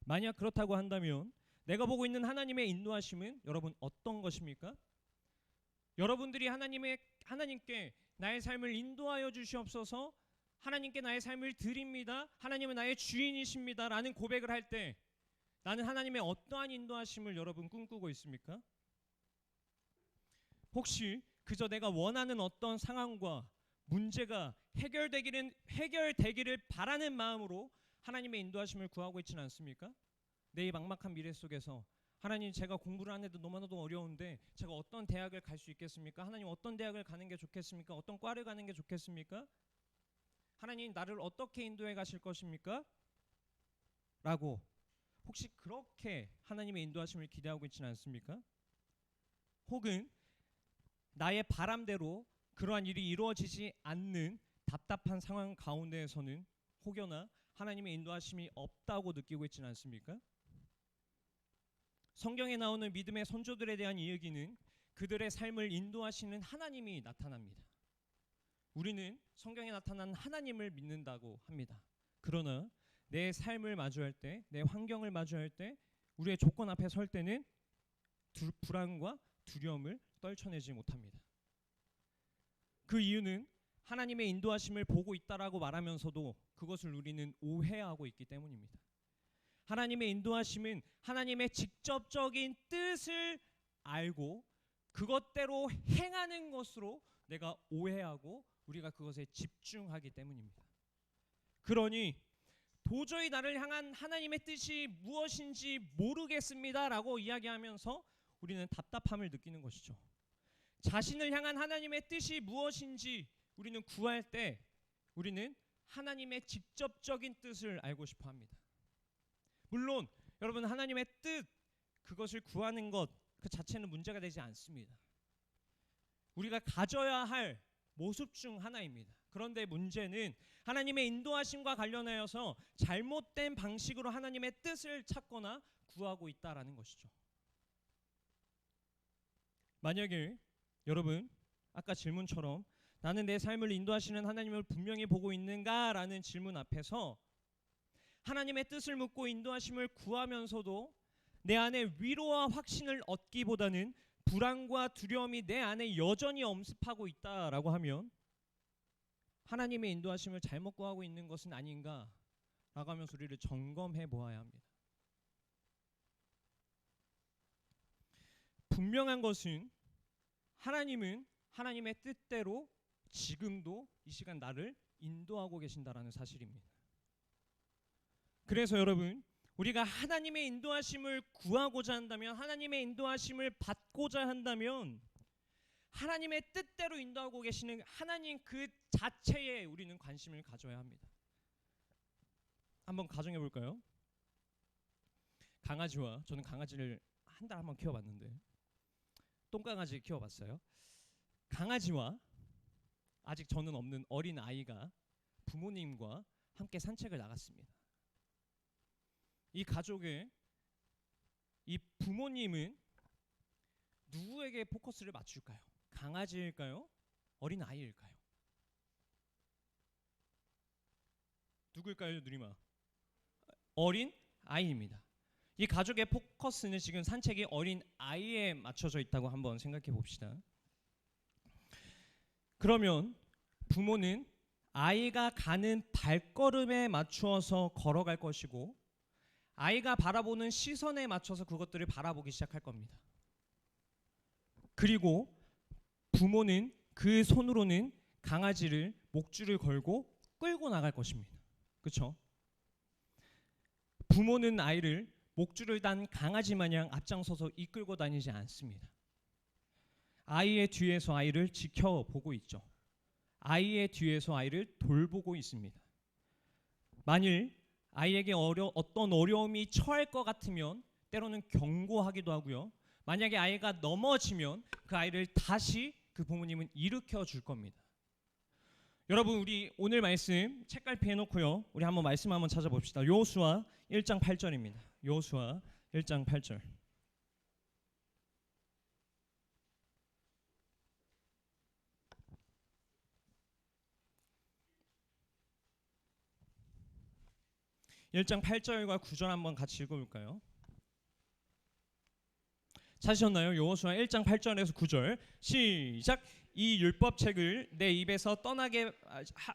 만약 그렇다고 한다면 내가 보고 있는 하나님의 인도하심은 여러분 어떤 것입니까? 여러분들이 하나님께 나의 삶을 인도하여 주시옵소서, 하나님께 나의 삶을 드립니다, 하나님은 나의 주인이십니다 라는 고백을 할 때 나는 하나님의 어떠한 인도하심을 여러분 꿈꾸고 있습니까? 혹시 그저 내가 원하는 어떤 상황과 문제가 해결되기를 바라는 마음으로 하나님의 인도하심을 구하고 있지는 않습니까? 내 이 막막한 미래 속에서 하나님, 제가 공부를 안 해도 너무나도 어려운데 제가 어떤 대학을 갈 수 있겠습니까? 하나님, 어떤 대학을 가는 게 좋겠습니까? 어떤 과를 가는 게 좋겠습니까? 하나님, 나를 어떻게 인도해 가실 것입니까? 라고 혹시 그렇게 하나님의 인도하심을 기대하고 있지는 않습니까? 혹은 나의 바람대로 그러한 일이 이루어지지 않는 답답한 상황 가운데에서는 혹여나 하나님의 인도하심이 없다고 느끼고 있지는 않습니까? 성경에 나오는 믿음의 선조들에 대한 이야기는 그들의 삶을 인도하시는 하나님이 나타납니다. 우리는 성경에 나타난 하나님을 믿는다고 합니다. 그러나 내 삶을 마주할 때, 내 환경을 마주할 때, 우리의 조건 앞에 설 때는 불안과 두려움을 떨쳐내지 못합니다. 그 이유는 하나님의 인도하심을 보고 있다라고 말하면서도 그것을 우리는 오해하고 있기 때문입니다. 하나님의 인도하심은 하나님의 직접적인 뜻을 알고 그것대로 행하는 것으로 내가 오해하고 우리가 그것에 집중하기 때문입니다. 그러니 도저히 나를 향한 하나님의 뜻이 무엇인지 모르겠습니다라고 이야기하면서 우리는 답답함을 느끼는 것이죠. 자신을 향한 하나님의 뜻이 무엇인지 우리는 구할 때 우리는 하나님의 직접적인 뜻을 알고 싶어 합니다. 물론 여러분, 하나님의 뜻, 그것을 구하는 것 그 자체는 문제가 되지 않습니다. 우리가 가져야 할 모습 중 하나입니다. 그런데 문제는 하나님의 인도하심과 관련하여서 잘못된 방식으로 하나님의 뜻을 찾거나 구하고 있다라는 것이죠. 만약에 여러분, 아까 질문처럼 나는 내 삶을 인도하시는 하나님을 분명히 보고 있는가라는 질문 앞에서 하나님의 뜻을 묻고 인도하심을 구하면서도 내 안에 위로와 확신을 얻기보다는 불안과 두려움이 내 안에 여전히 엄습하고 있다라고 하면 하나님의 인도하심을 잘못 구하고 있는 것은 아닌가라고 하면서 우리를 점검해 보아야 합니다. 분명한 것은 하나님은 하나님의 뜻대로 지금도 이 시간 나를 인도하고 계신다라는 사실입니다. 그래서 여러분, 우리가 하나님의 인도하심을 구하고자 한다면, 하나님의 인도하심을 받고자 한다면 하나님의 뜻대로 인도하고 계시는 하나님 그 자체에 우리는 관심을 가져야 합니다. 한번 가정해 볼까요? 강아지와, 저는 강아지를 한 달 한번 키워봤는데 똥강아지 키워봤어요. 강아지와 아직 저는 없는 어린 아이가 부모님과 함께 산책을 나갔습니다. 이 가족의 이 부모님은 누구에게 포커스를 맞출까요? 강아지일까요? 어린 아이일까요? 누구일까요, 누리마? 어린 아이입니다. 이 가족의 포커스는 지금 산책이 어린 아이에 맞춰져 있다고 한번 생각해 봅시다. 그러면 부모는 아이가 가는 발걸음에 맞추어서 걸어갈 것이고 아이가 바라보는 시선에 맞춰서 그것들을 바라보기 시작할 겁니다. 그리고 부모는 그 손으로는 강아지를 목줄을 걸고 끌고 나갈 것입니다. 그렇죠? 부모는 아이를 목줄을 단 강아지 마냥 앞장서서 이끌고 다니지 않습니다. 아이의 뒤에서 아이를 지켜보고 있죠. 아이의 뒤에서 아이를 돌보고 있습니다. 만일 아이에게 어떤 어려움이 처할 것 같으면 때로는 경고하기도 하고요. 만약에 아이가 넘어지면 그 아이를 다시 그 부모님은 일으켜 줄 겁니다. 여러분, 우리 오늘 말씀 책갈피 해놓고요. 우리 한번 말씀 한번 찾아봅시다. 여호수아 1장 8절입니다. 여호수아 1장 8절. (1장 8절과 9절) 한번 같이 읽어볼까요? 찾으셨나요? 여호수아 1장 8절에서 9절 시작. 이 율법책을 내 입에서 떠나게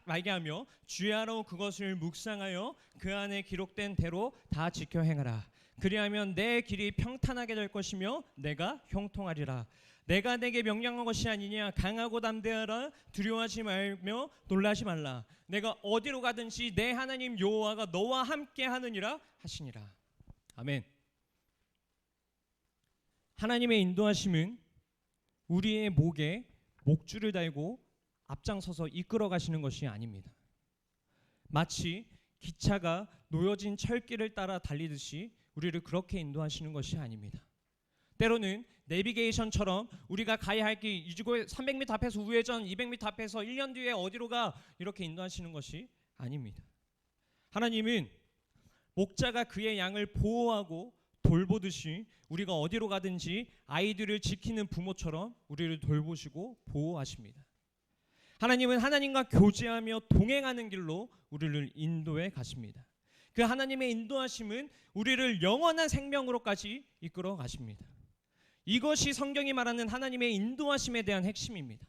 말게 하며 주야로 그것을 묵상하여 그 안에 기록된 대로 다 지켜 행하라. 그리하면 내 길이 평탄하게 될 것이며 내가 형통하리라. 내가 내게 명령한 것이 아니냐. 강하고 담대하라. 두려워하지 말며 놀라지 말라. 내가 어디로 가든지 내 하나님 여호와가 너와 함께 하느니라 하시니라. 아멘. 하나님의 인도하심은 우리의 목에 목줄을 달고 앞장서서 이끌어 가시는 것이 아닙니다. 마치 기차가 놓여진 철길을 따라 달리듯이 우리를 그렇게 인도하시는 것이 아닙니다. 때로는 내비게이션처럼 우리가 가야 할 길, 이주고 300m 앞에서 우회전, 200m 앞에서 1년 뒤에 어디로 가, 이렇게 인도하시는 것이 아닙니다. 하나님은 목자가 그의 양을 보호하고 돌보듯이 우리가 어디로 가든지 아이들을 지키는 부모처럼 우리를 돌보시고 보호하십니다. 하나님은 하나님과 교제하며 동행하는 길로 우리를 인도해 가십니다. 그 하나님의 인도하심은 우리를 영원한 생명으로까지 이끌어 가십니다. 이것이 성경이 말하는 하나님의 인도하심에 대한 핵심입니다.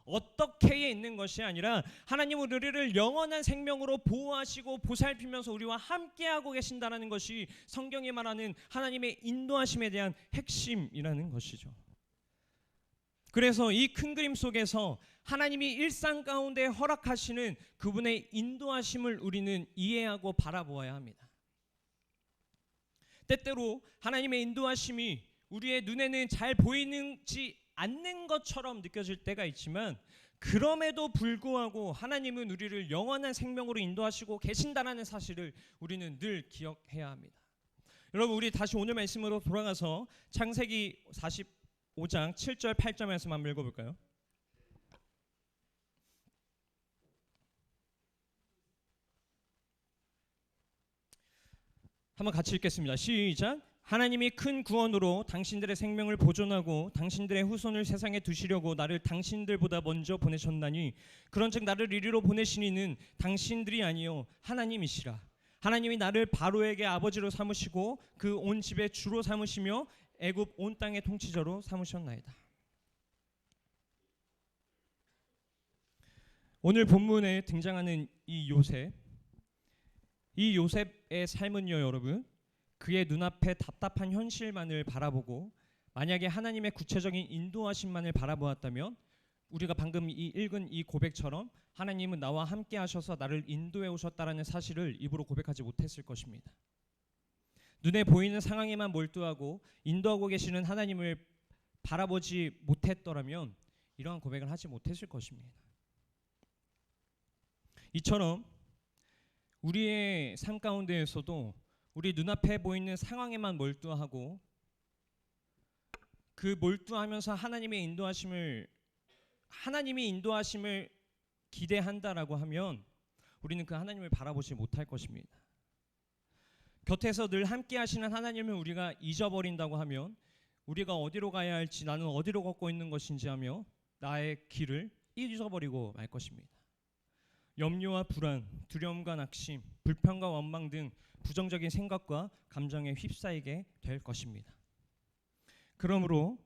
어떻게에 있는 것이 아니라 하나님은 우리를 영원한 생명으로 보호하시고 보살피면서 우리와 함께하고 계신다는 것이 성경이 말하는 하나님의 인도하심에 대한 핵심이라는 것이죠. 그래서 이 큰 그림 속에서 하나님이 일상 가운데 허락하시는 그분의 인도하심을 우리는 이해하고 바라보아야 합니다. 때때로 하나님의 인도하심이 우리의 눈에는 잘 보이지 않는 것처럼 느껴질 때가 있지만 그럼에도 불구하고 하나님은 우리를 영원한 생명으로 인도하시고 계신다는 사실을 우리는 늘 기억해야 합니다. 여러분, 우리 다시 오늘 말씀으로 돌아가서 창세기 45장 7절 8절 말씀 한번 읽어볼까요? 한번 같이 읽겠습니다. 시작. 하나님이 큰 구원으로 당신들의 생명을 보존하고 당신들의 후손을 세상에 두시려고 나를 당신들보다 먼저 보내셨나니 그런즉 나를 이리로 보내신 이는 당신들이 아니요 하나님이시라. 하나님이 나를 바로에게 아버지로 삼으시고 그 온 집의 주로 삼으시며 애굽 온 땅의 통치자로 삼으셨나이다. 오늘 본문에 등장하는 이 요셉의 삶은요, 여러분, 그의 눈앞에 답답한 현실만을 바라보고 만약에 하나님의 구체적인 인도하심만을 바라보았다면 우리가 방금 읽은 이 고백처럼 하나님은 나와 함께 하셔서 나를 인도해 오셨다라는 사실을 입으로 고백하지 못했을 것입니다. 눈에 보이는 상황에만 몰두하고 인도하고 계시는 하나님을 바라보지 못했더라면 이러한 고백을 하지 못했을 것입니다. 이처럼 우리의 삶 가운데에서도 우리 눈앞에 보이는 상황에만 몰두하고 그 몰두하면서 하나님이 인도하심을 기대한다라고 하면 우리는 그 하나님을 바라보지 못할 것입니다. 곁에서 늘 함께 하시는 하나님을 우리가 잊어버린다고 하면 우리가 어디로 가야 할지, 나는 어디로 걷고 있는 것인지 하며 나의 길을 잊어버리고 말 것입니다. 염려와 불안, 두려움과 낙심, 불평과 원망 등 부정적인 생각과 감정에 휩싸이게 될 것입니다. 그러므로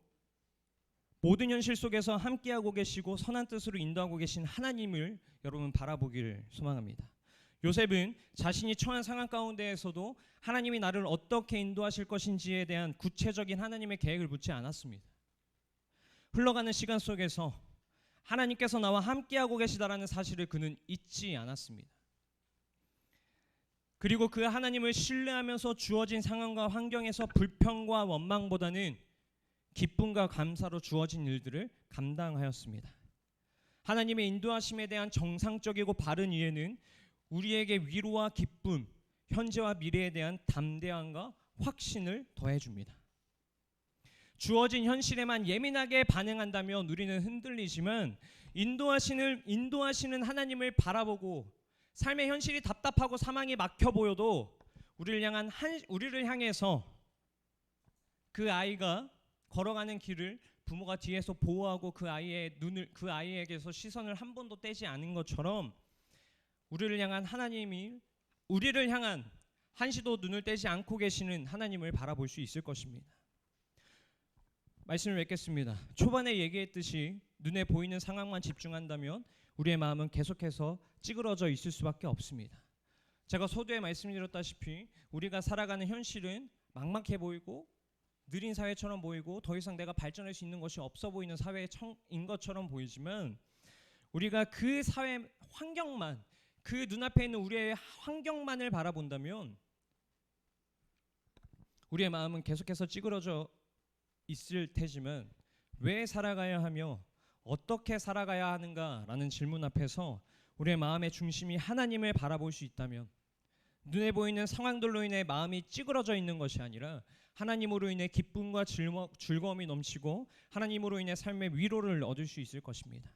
모든 현실 속에서 함께하고 계시고 선한 뜻으로 인도하고 계신 하나님을 여러분 바라보기를 소망합니다. 요셉은 자신이 처한 상황 가운데에서도 하나님이 나를 어떻게 인도하실 것인지에 대한 구체적인 하나님의 계획을 묻지 않았습니다. 흘러가는 시간 속에서 하나님께서 나와 함께하고 계시다라는 사실을 그는 잊지 않았습니다. 그리고 그 하나님을 신뢰하면서 주어진 상황과 환경에서 불평과 원망보다는 기쁨과 감사로 주어진 일들을 감당하였습니다. 하나님의 인도하심에 대한 정상적이고 바른 이해는 우리에게 위로와 기쁨, 현재와 미래에 대한 담대함과 확신을 더해줍니다. 주어진 현실에만 예민하게 반응한다면 우리는 흔들리지만 인도하시는 하나님을 바라보고 삶의 현실이 답답하고 사망이 막혀 보여도 우리를 향해서 그 아이가 걸어가는 길을 부모가 뒤에서 보호하고 그 아이에게서 시선을 한 번도 떼지 않은 것처럼 우리를 향한 하나님이 우리를 향한 한시도 눈을 떼지 않고 계시는 하나님을 바라볼 수 있을 것입니다. 말씀을 맺겠습니다. 초반에 얘기했듯이 눈에 보이는 상황만 집중한다면 우리의 마음은 계속해서 찌그러져 있을 수밖에 없습니다. 제가 서두에 말씀드렸다시피 우리가 살아가는 현실은 막막해 보이고 느린 사회처럼 보이고 더 이상 내가 발전할 수 있는 것이 없어 보이는 사회인 것처럼 보이지만 우리가 그 사회 환경만, 그 눈앞에 있는 우리의 환경만을 바라본다면 우리의 마음은 계속해서 찌그러져 있을 테지만 왜 살아가야 하며 어떻게 살아가야 하는가라는 질문 앞에서 우리의 마음의 중심이 하나님을 바라볼 수 있다면 눈에 보이는 상황들로 인해 마음이 찌그러져 있는 것이 아니라 하나님으로 인해 기쁨과 즐거움이 넘치고 하나님으로 인해 삶의 위로를 얻을 수 있을 것입니다.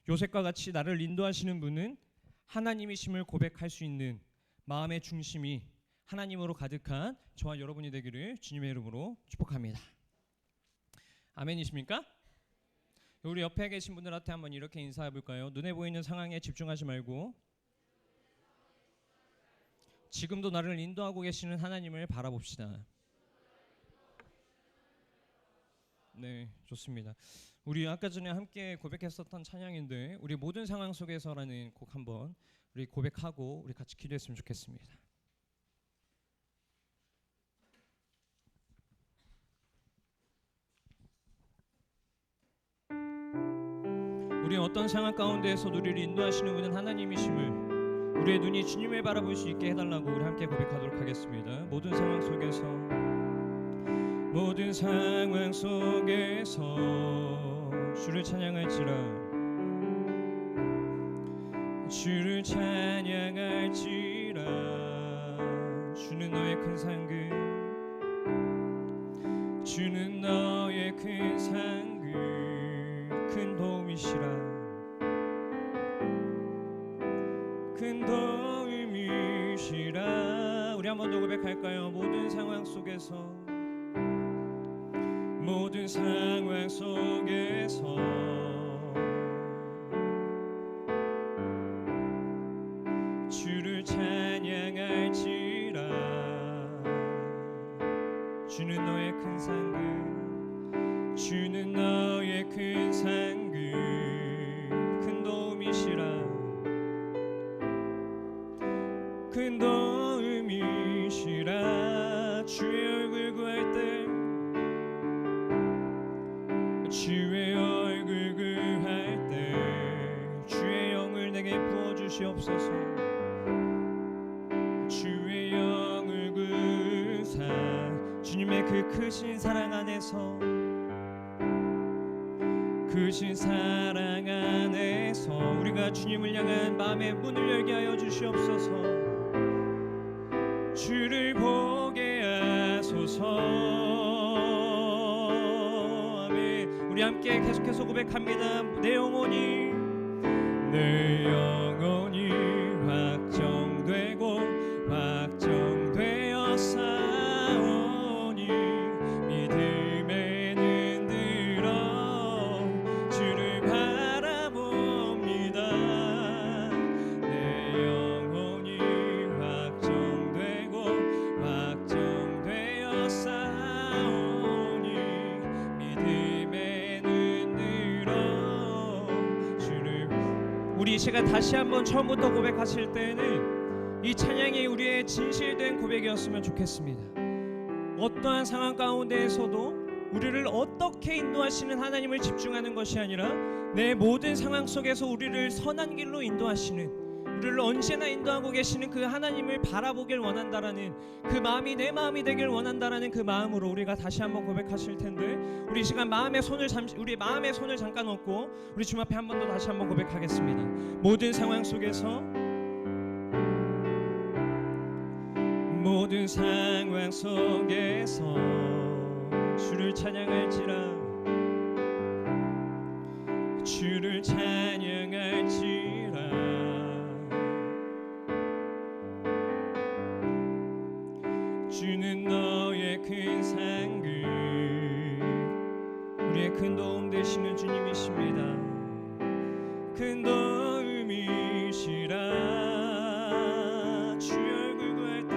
요셉과 같이 나를 인도하시는 분은 하나님이심을 고백할 수 있는 마음의 중심이 하나님으로 가득한 저와 여러분이 되기를 주님의 이름으로 축복합니다. 아멘이십니까? 우리 옆에 계신 분들한테 한번 이렇게 인사해 볼까요? 눈에 보이는 상황에 집중하지 말고 지금도 나를 인도하고 계시는 하나님을 바라봅시다. 네, 좋습니다. 우리 아까 전에 함께 고백했었던 찬양인데 우리 모든 상황 속에서라는 곡 한번 우리 고백하고 우리 같이 기도했으면 좋겠습니다. 우리 어떤 상황 가운데에서 우리를 인도하시는 분은 하나님이심을 우리의 눈이 주님을 바라볼 수 있게 해달라고 우리 함께 고백하도록 하겠습니다. 모든 상황 속에서 주를 찬양할지라 주는 너의 큰 상급 주는 너의 큰 상급 큰 도움이시라 큰 도움이시라. 우리 한 번 더 고백할까요? 모든 상황 속에서 주를 찬양할지라 주는 너의 큰 상급 주는 너의 큰 상급 큰 도움이시라 큰 도움이시라. 주의 얼굴 구할 때 주의 영을 내게 부어주시옵소서. 주의 영을 구사 주님의 그 크신 사랑 안에서 우리가 주님을 향한 마음의 문을 열게 하여 주시옵소서. 주를 보게 하소서. 아멘. 우리 함께 계속해서 고백합니다. 내 영혼이 내 영혼이 확정되고 확정되어 싸우니 믿음에 눈들어 주를 바라봅니다. 내 영혼이 확정되고 확정되어 싸우니 믿음에 눈들어 주를. 우리 이 시간 다시 한번 처음부터 고백하실 때는 이 찬양이 우리의 진실된 고백이었으면 좋겠습니다. 어떠한 상황 가운데에서도 우리를 어떻게 인도하시는 하나님을 집중하는 것이 아니라 내 모든 상황 속에서 우리를 선한 길로 인도하시는, 우리를 언제나 인도하고 계시는 그 하나님을 바라보길 원한다라는 그 마음이 내 마음이 되길 원한다라는 그 마음으로 우리가 다시 한번 고백하실 텐데, 우리 이 시간 우리 마음의 손을 잠깐 얹고 우리 주님 앞에 한 번 더 다시 한번 고백하겠습니다. 모든 상황 속에서 주를 찬양할지라, 주를 찬양할지라. 주는 너의 큰 상급, 우리의 큰 도움 되시는 주님이십니다. 큰 도움이시라. 주의 얼굴 구할 때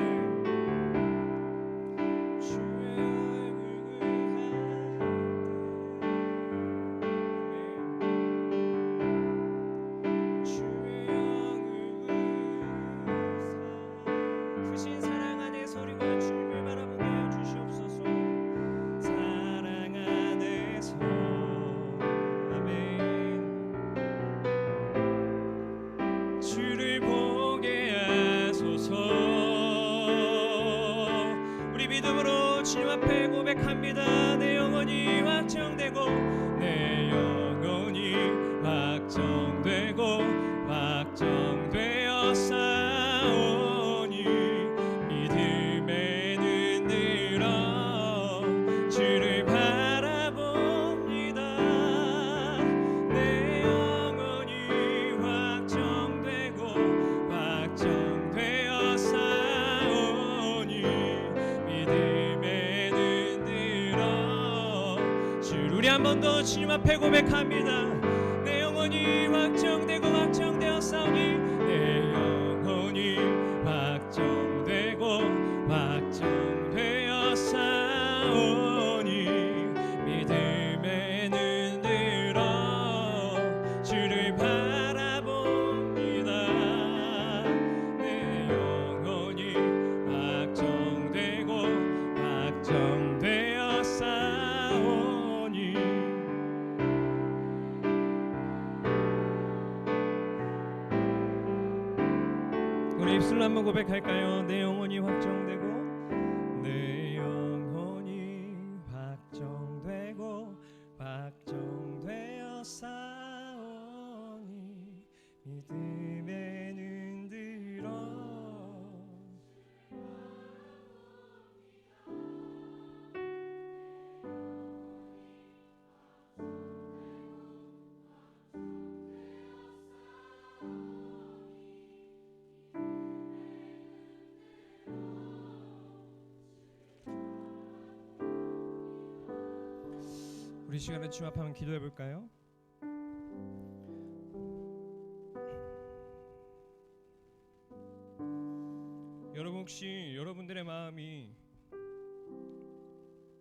주를 보게 하소서. 우리 믿음으로 주님 앞에 고백합니다. 내 영혼이 확정되고 내 영혼이 확정되고 확정되어 싸우니 믿음에 눈들어 주를 바라봅니다. 내 영혼이 확정되고 확정되어 싸우니 믿음에 눈들어 주를. 우리 한 번 더 주님 앞에 고백합니다. 내 영혼이 확정되고 확정되어 싸우니 내 영혼이 확정되고 확정되어 싸우니 믿음에 눈들어 주를 바라봅니다. 내 영혼이 확정되고 확정되어 싸우니. 우리 입술로 한번 고백할까요? 내 영혼이 확정되고 내 영혼이 확정되고 확정되어 싸우니 믿음에 눈들어 우리 시간에 주님 앞에 한번 기도해 볼까요? 여러분 혹시 여러분들의 마음이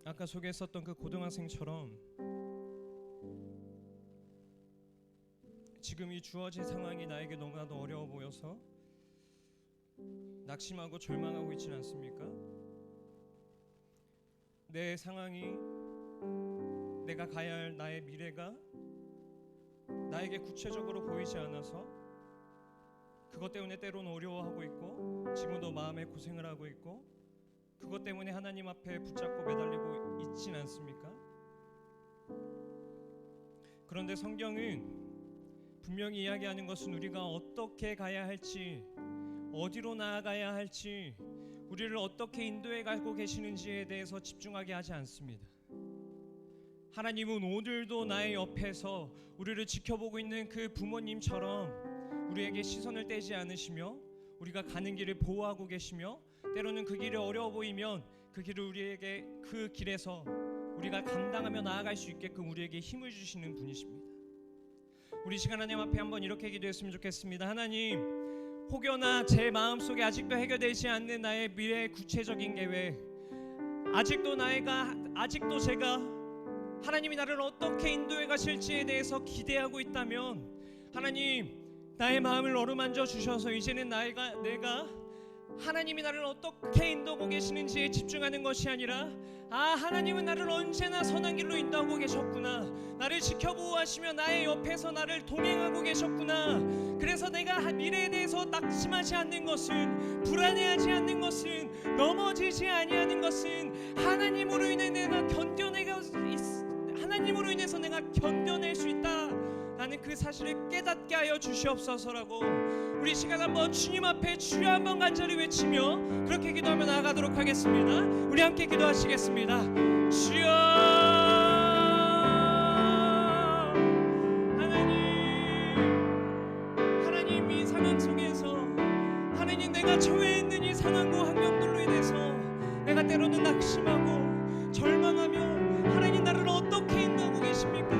아까 소개했었던 그 고등학생처럼 지금 이 주어진 상황이 나에게 너무나도 어려워 보여서 낙심하고 절망하고 있지는 않습니까? 내 상황이, 내가 가야 할 나의 미래가 나에게 구체적으로 보이지 않아서 그것 때문에 때로는 어려워하고 있고 지금도 마음에 고생을 하고 있고 그것 때문에 하나님 앞에 붙잡고 매달리고 있진 않습니까? 그런데 성경은 분명히 이야기하는 것은 우리가 어떻게 가야 할지, 어디로 나아가야 할지, 우리를 어떻게 인도해 가고 계시는지에 대해서 집중하게 하지 않습니다. 하나님은 오늘도 나의 옆에서 우리를 지켜보고 있는 그 부모님처럼 우리에게 시선을 떼지 않으시며 우리가 가는 길을 보호하고 계시며 때로는 그 길이 어려워 보이면 그 길을 우리에게 그 길에서 우리가 감당하며 나아갈 수 있게끔 우리에게 힘을 주시는 분이십니다. 우리 시간 하나님 앞에 한번 이렇게 기도했으면 좋겠습니다. 하나님, 혹여나 제 마음속에 아직도 해결되지 않는 나의 미래의 구체적인 계획, 아직도 제가 하나님이 나를 어떻게 인도해 가실지에 대해서 기대하고 있다면 하나님, 나의 마음을 어루만져 주셔서 이제는 내가 하나님이 나를 어떻게 인도하고 계시는지에 집중하는 것이 아니라 하나님은 나를 언제나 선한 길로 인도하고 계셨구나, 나를 지켜보호하시며 나의 옆에서 나를 동행하고 계셨구나. 그래서 내가 미래에 대해서 낙심하지 않는 것은, 불안해하지 않는 것은, 넘어지지 아니하는 것은 하나님으로 인해서 내가 견뎌낼 수 있다 라는 그 사실을 깨닫게 하여 주시옵소서라고 우리 시간 한번 주님 앞에 주여 한번 간절히 외치며 그렇게 기도하며 나아가도록 하겠습니다. 우리 함께 기도하시겠습니다. 주여, 하나님 이 상황 속에서 하나님, 내가 처해 있는 이 상황과 환경들로 인해서 내가 때로는 낙심하고 절망하며 하나님, 나를 어떻게 인도하고 계십니까?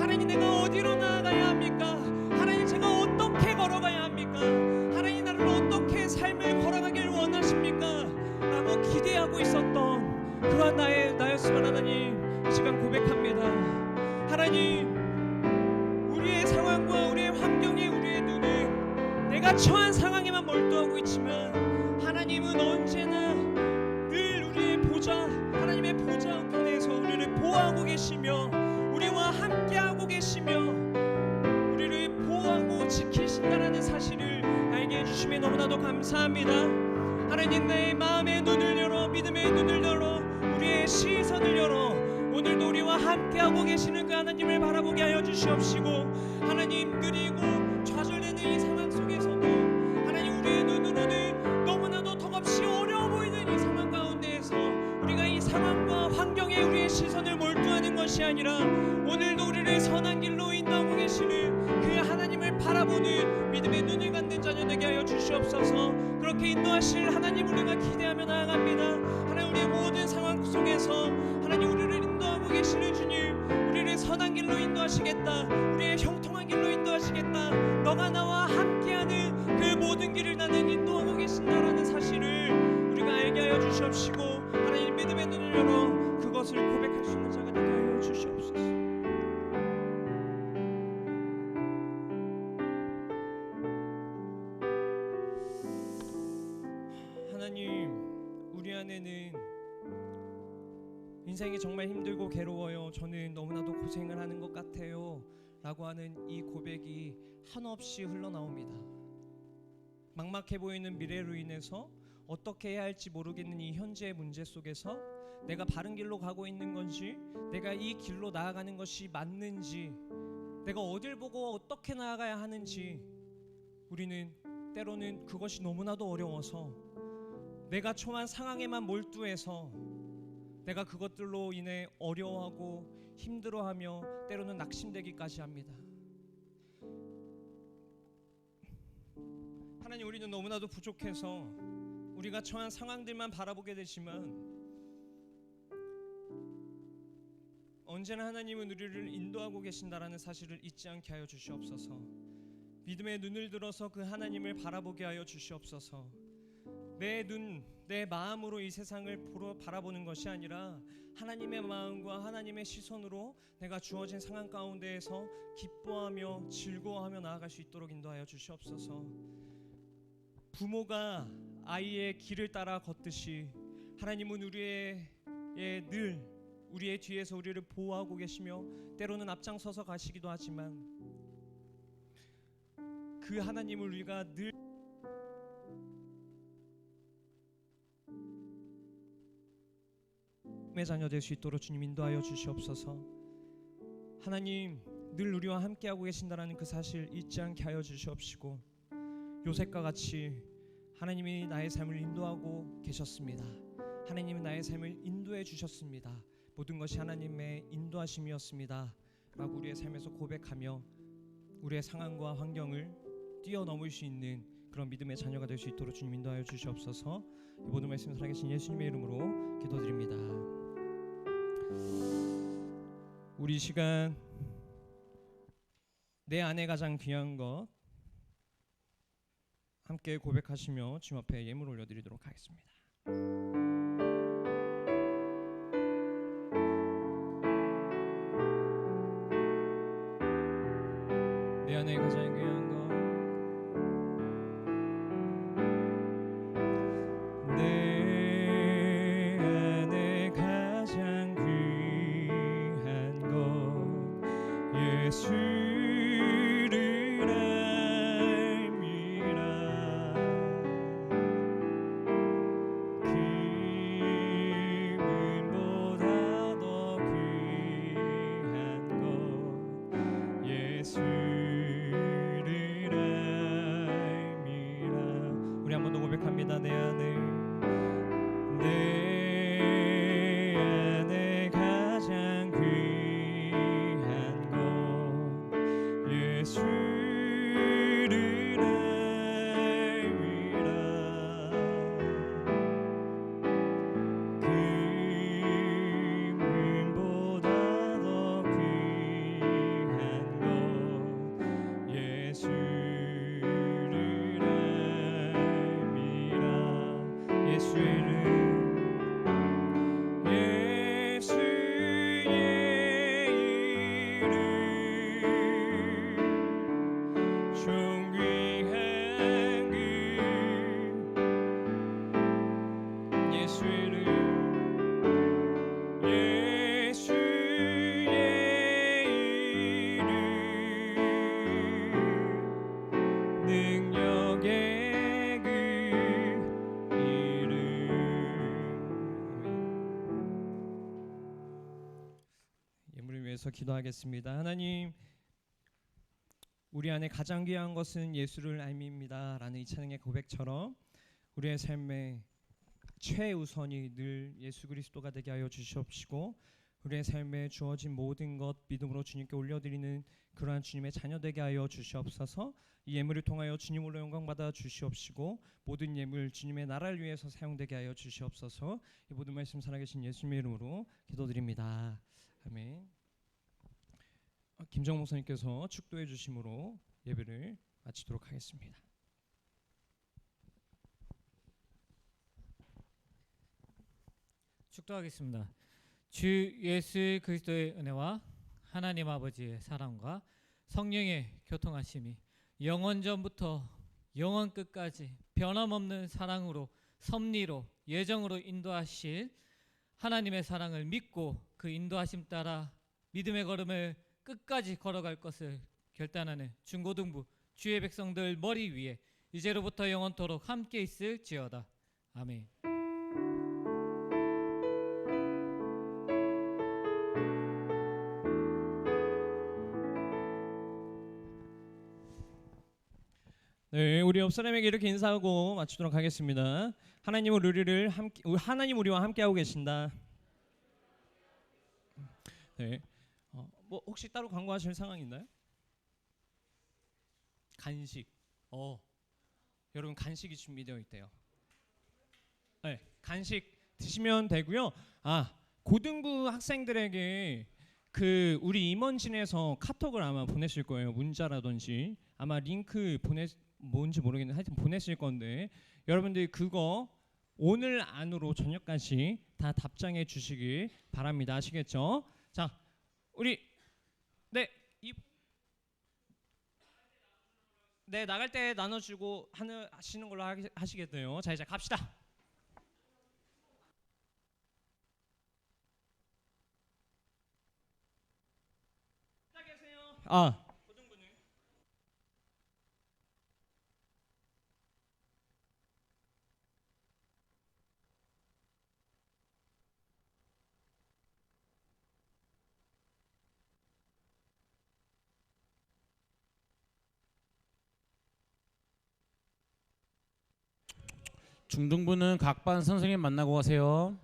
하나님, 내가 어디로 나아가야 합니까? 하나님, 제가 어떻게 걸어가야 합니까? 하나님, 나를 어떻게 삶을 걸어가길 원하십니까? 라고 기대하고 있었던 그와 나였으면 하나님, 이 시간 고백합니다. 하나님, 우리의 상황과 우리의 환경에 우리의 눈은 내가 처한 상황에만 몰두하고 있지만 하나님은 언제나 늘 우리의 하나님의 보좌 우편에서 우리를 보호하고 계시며 우리와 함께하고 계시며 우리를 보호하고 지키신다라는 사실을 알게 해주심에 너무나도 감사합니다. 하나님, 내 마음의 눈을 열어, 믿음의 눈을 열어, 우리의 시선을 열어 오늘도 우리와 함께하고 계시는 그 하나님을 바라보게 하여 주시옵시고, 하나님, 느리고 좌절되는 이 상황 속에서도 하나님, 우리의 눈으로는 너무나도 덕없이 어려워 보이는 이 상황 가운데에서 우리가 이 상황과 환경에 우리의 시선을 몰두하는 것이 아니라 오늘도 우리를 선한 길로 인도하고 계시는 그 하나님을 바라보는 믿음의 눈을 갖는 자녀 되게 하여 주시옵소서. 그렇게 인도하실 하나님을 우리가 기대하며 나아갑니다. 하나님, 우리의 모든 상황 속에서 하나님, 우리를 인도하고 계시는 주님, 우리를 선한 길로 인도하시겠다, 우리의 형통한 길로 인도하시겠다, 너가 나와 함께하는 그 모든 길을 나는 인도하고 계신다라는 사실을 우리가 알게 하여 주시옵시고, 하나님, 믿음의 눈을 열어 그것을 고백할 수 있는 자가 되게 하여 주시옵소서. 하나님, 우리 안에는 인생이 정말 힘들고 괴로워요, 저는 너무나도 고생을 하는 것 같아요 라고 하는 이 고백이 한없이 흘러나옵니다. 막막해 보이는 미래로 인해서 어떻게 해야 할지 모르겠는 이 현재의 문제 속에서 내가 바른 길로 가고 있는 건지, 내가 이 길로 나아가는 것이 맞는지, 내가 어딜 보고 어떻게 나아가야 하는지, 우리는 때로는 그것이 너무나도 어려워서 내가 처한 상황에만 몰두해서 내가 그것들로 인해 어려워하고 힘들어하며 때로는 낙심되기까지 합니다. 하나님, 우리는 너무나도 부족해서 우리가 처한 상황들만 바라보게 되지만 언제나 하나님은 우리를 인도하고 계신다라는 사실을 잊지 않게 하여 주시옵소서. 믿음의 눈을 들어서 그 하나님을 바라보게 하여 주시옵소서. 내 마음으로 이 세상을 바라보는 것이 아니라 하나님의 마음과 하나님의 시선으로 내가 주어진 상황 가운데에서 기뻐하며 즐거워하며 나아갈 수 있도록 인도하여 주시옵소서. 부모가 아이의 길을 따라 걷듯이 하나님은 늘 우리의 뒤에서 우리를 보호하고 계시며 때로는 앞장서서 가시기도 하지만 그 하나님을 우리가 늘 의 자녀 될 수 있도록 주님 인도하여 주시옵소서. 하나님, 늘 우리와 함께하고 계신다라는 그 사실 잊지 않게 하여 주시옵시고, 요셉과 같이 하나님이 나의 삶을 인도하고 계셨습니다. 하나님은 나의 삶을 인도해 주셨습니다. 모든 것이 하나님의 인도하심이었습니다 라고 우리의 삶에서 고백하며 우리의 상황과 환경을 뛰어넘을 수 있는 그런 믿음의 자녀가 될 수 있도록 주님 인도하여 주시옵소서. 이 모든 말씀 살아계신 예수님의 이름으로 기도드립니다. 우리 시간 내 안에 가장 귀한 것 함께 고백하시며 주님 앞에 예물 올려드리도록 하겠습니다. 내 안에 가장 귀한 것 내 안에 가장 귀한 것 예수를 알미라 금은보다 더 귀한 것 예수를 알미라. 우리 한 번 더 고백합니다. 내 안에 가장 귀한 것 예수를 알미라 금은보다 더 귀한 것 예수를 알미라. 예수의 이름 예수의 이름 존귀한 그 예수의 이름 예수의 이름 능력의 그 이름. 예물을 위해서 기도하겠습니다. 하나님, 우리 안에 가장 귀한 것은 예수를 알미입니다 라는 이 찬양의 고백처럼 우리의 삶의 최우선이 늘 예수 그리스도가 되게 하여 주시옵시고 우리의 삶에 주어진 모든 것 믿음으로 주님께 올려드리는 그러한 주님의 자녀 되게 하여 주시옵소서. 이 예물을 통하여 주님으로 영광받아 주시옵시고 모든 예물 주님의 나라를 위해서 사용되게 하여 주시옵소서. 이 모든 말씀 살아계신 예수님의 이름으로 기도드립니다. 아멘. 김정 목사님께서 축도해 주심으로 예배를 마치도록 하겠습니다. 축도하겠습니다. 주 예수 그리스도의 은혜와 하나님 아버지의 사랑과 성령의 교통하심이 영원 전부터 영원 끝까지 변함없는 사랑으로 섭리로 예정으로 인도하실 하나님의 사랑을 믿고 그 인도하심 따라 믿음의 걸음을 끝까지 걸어갈 것을 결단하는 중고등부 주의 백성들 머리 위에 이제로부터 영원토록 함께 있을지어다. 아멘. 네, 우리 옆 사람에게 이렇게 인사하고 마치도록 하겠습니다. 하나님 우리와 함께하고 계신다. 네, 뭐 혹시 따로 광고하실 상황 있나요? 간식. 여러분 간식이 준비되어 있대요. 네, 간식 드시면 되고요. 고등부 학생들에게 그 우리 임원진에서 카톡을 아마 보냈을 거예요. 문자라든지 아마 링크 뭔지 모르겠는데 하여튼 보냈을 건데 여러분들이 그거 오늘 안으로 저녁까지 다 답장해 주시길 바랍니다. 아시겠죠? 자, 우리 나갈 때 나눠주고 하시는 걸로 하시겠네요. 자, 이제 갑시다. 시작하세요. 중등부는 각 반 선생님 만나고 가세요.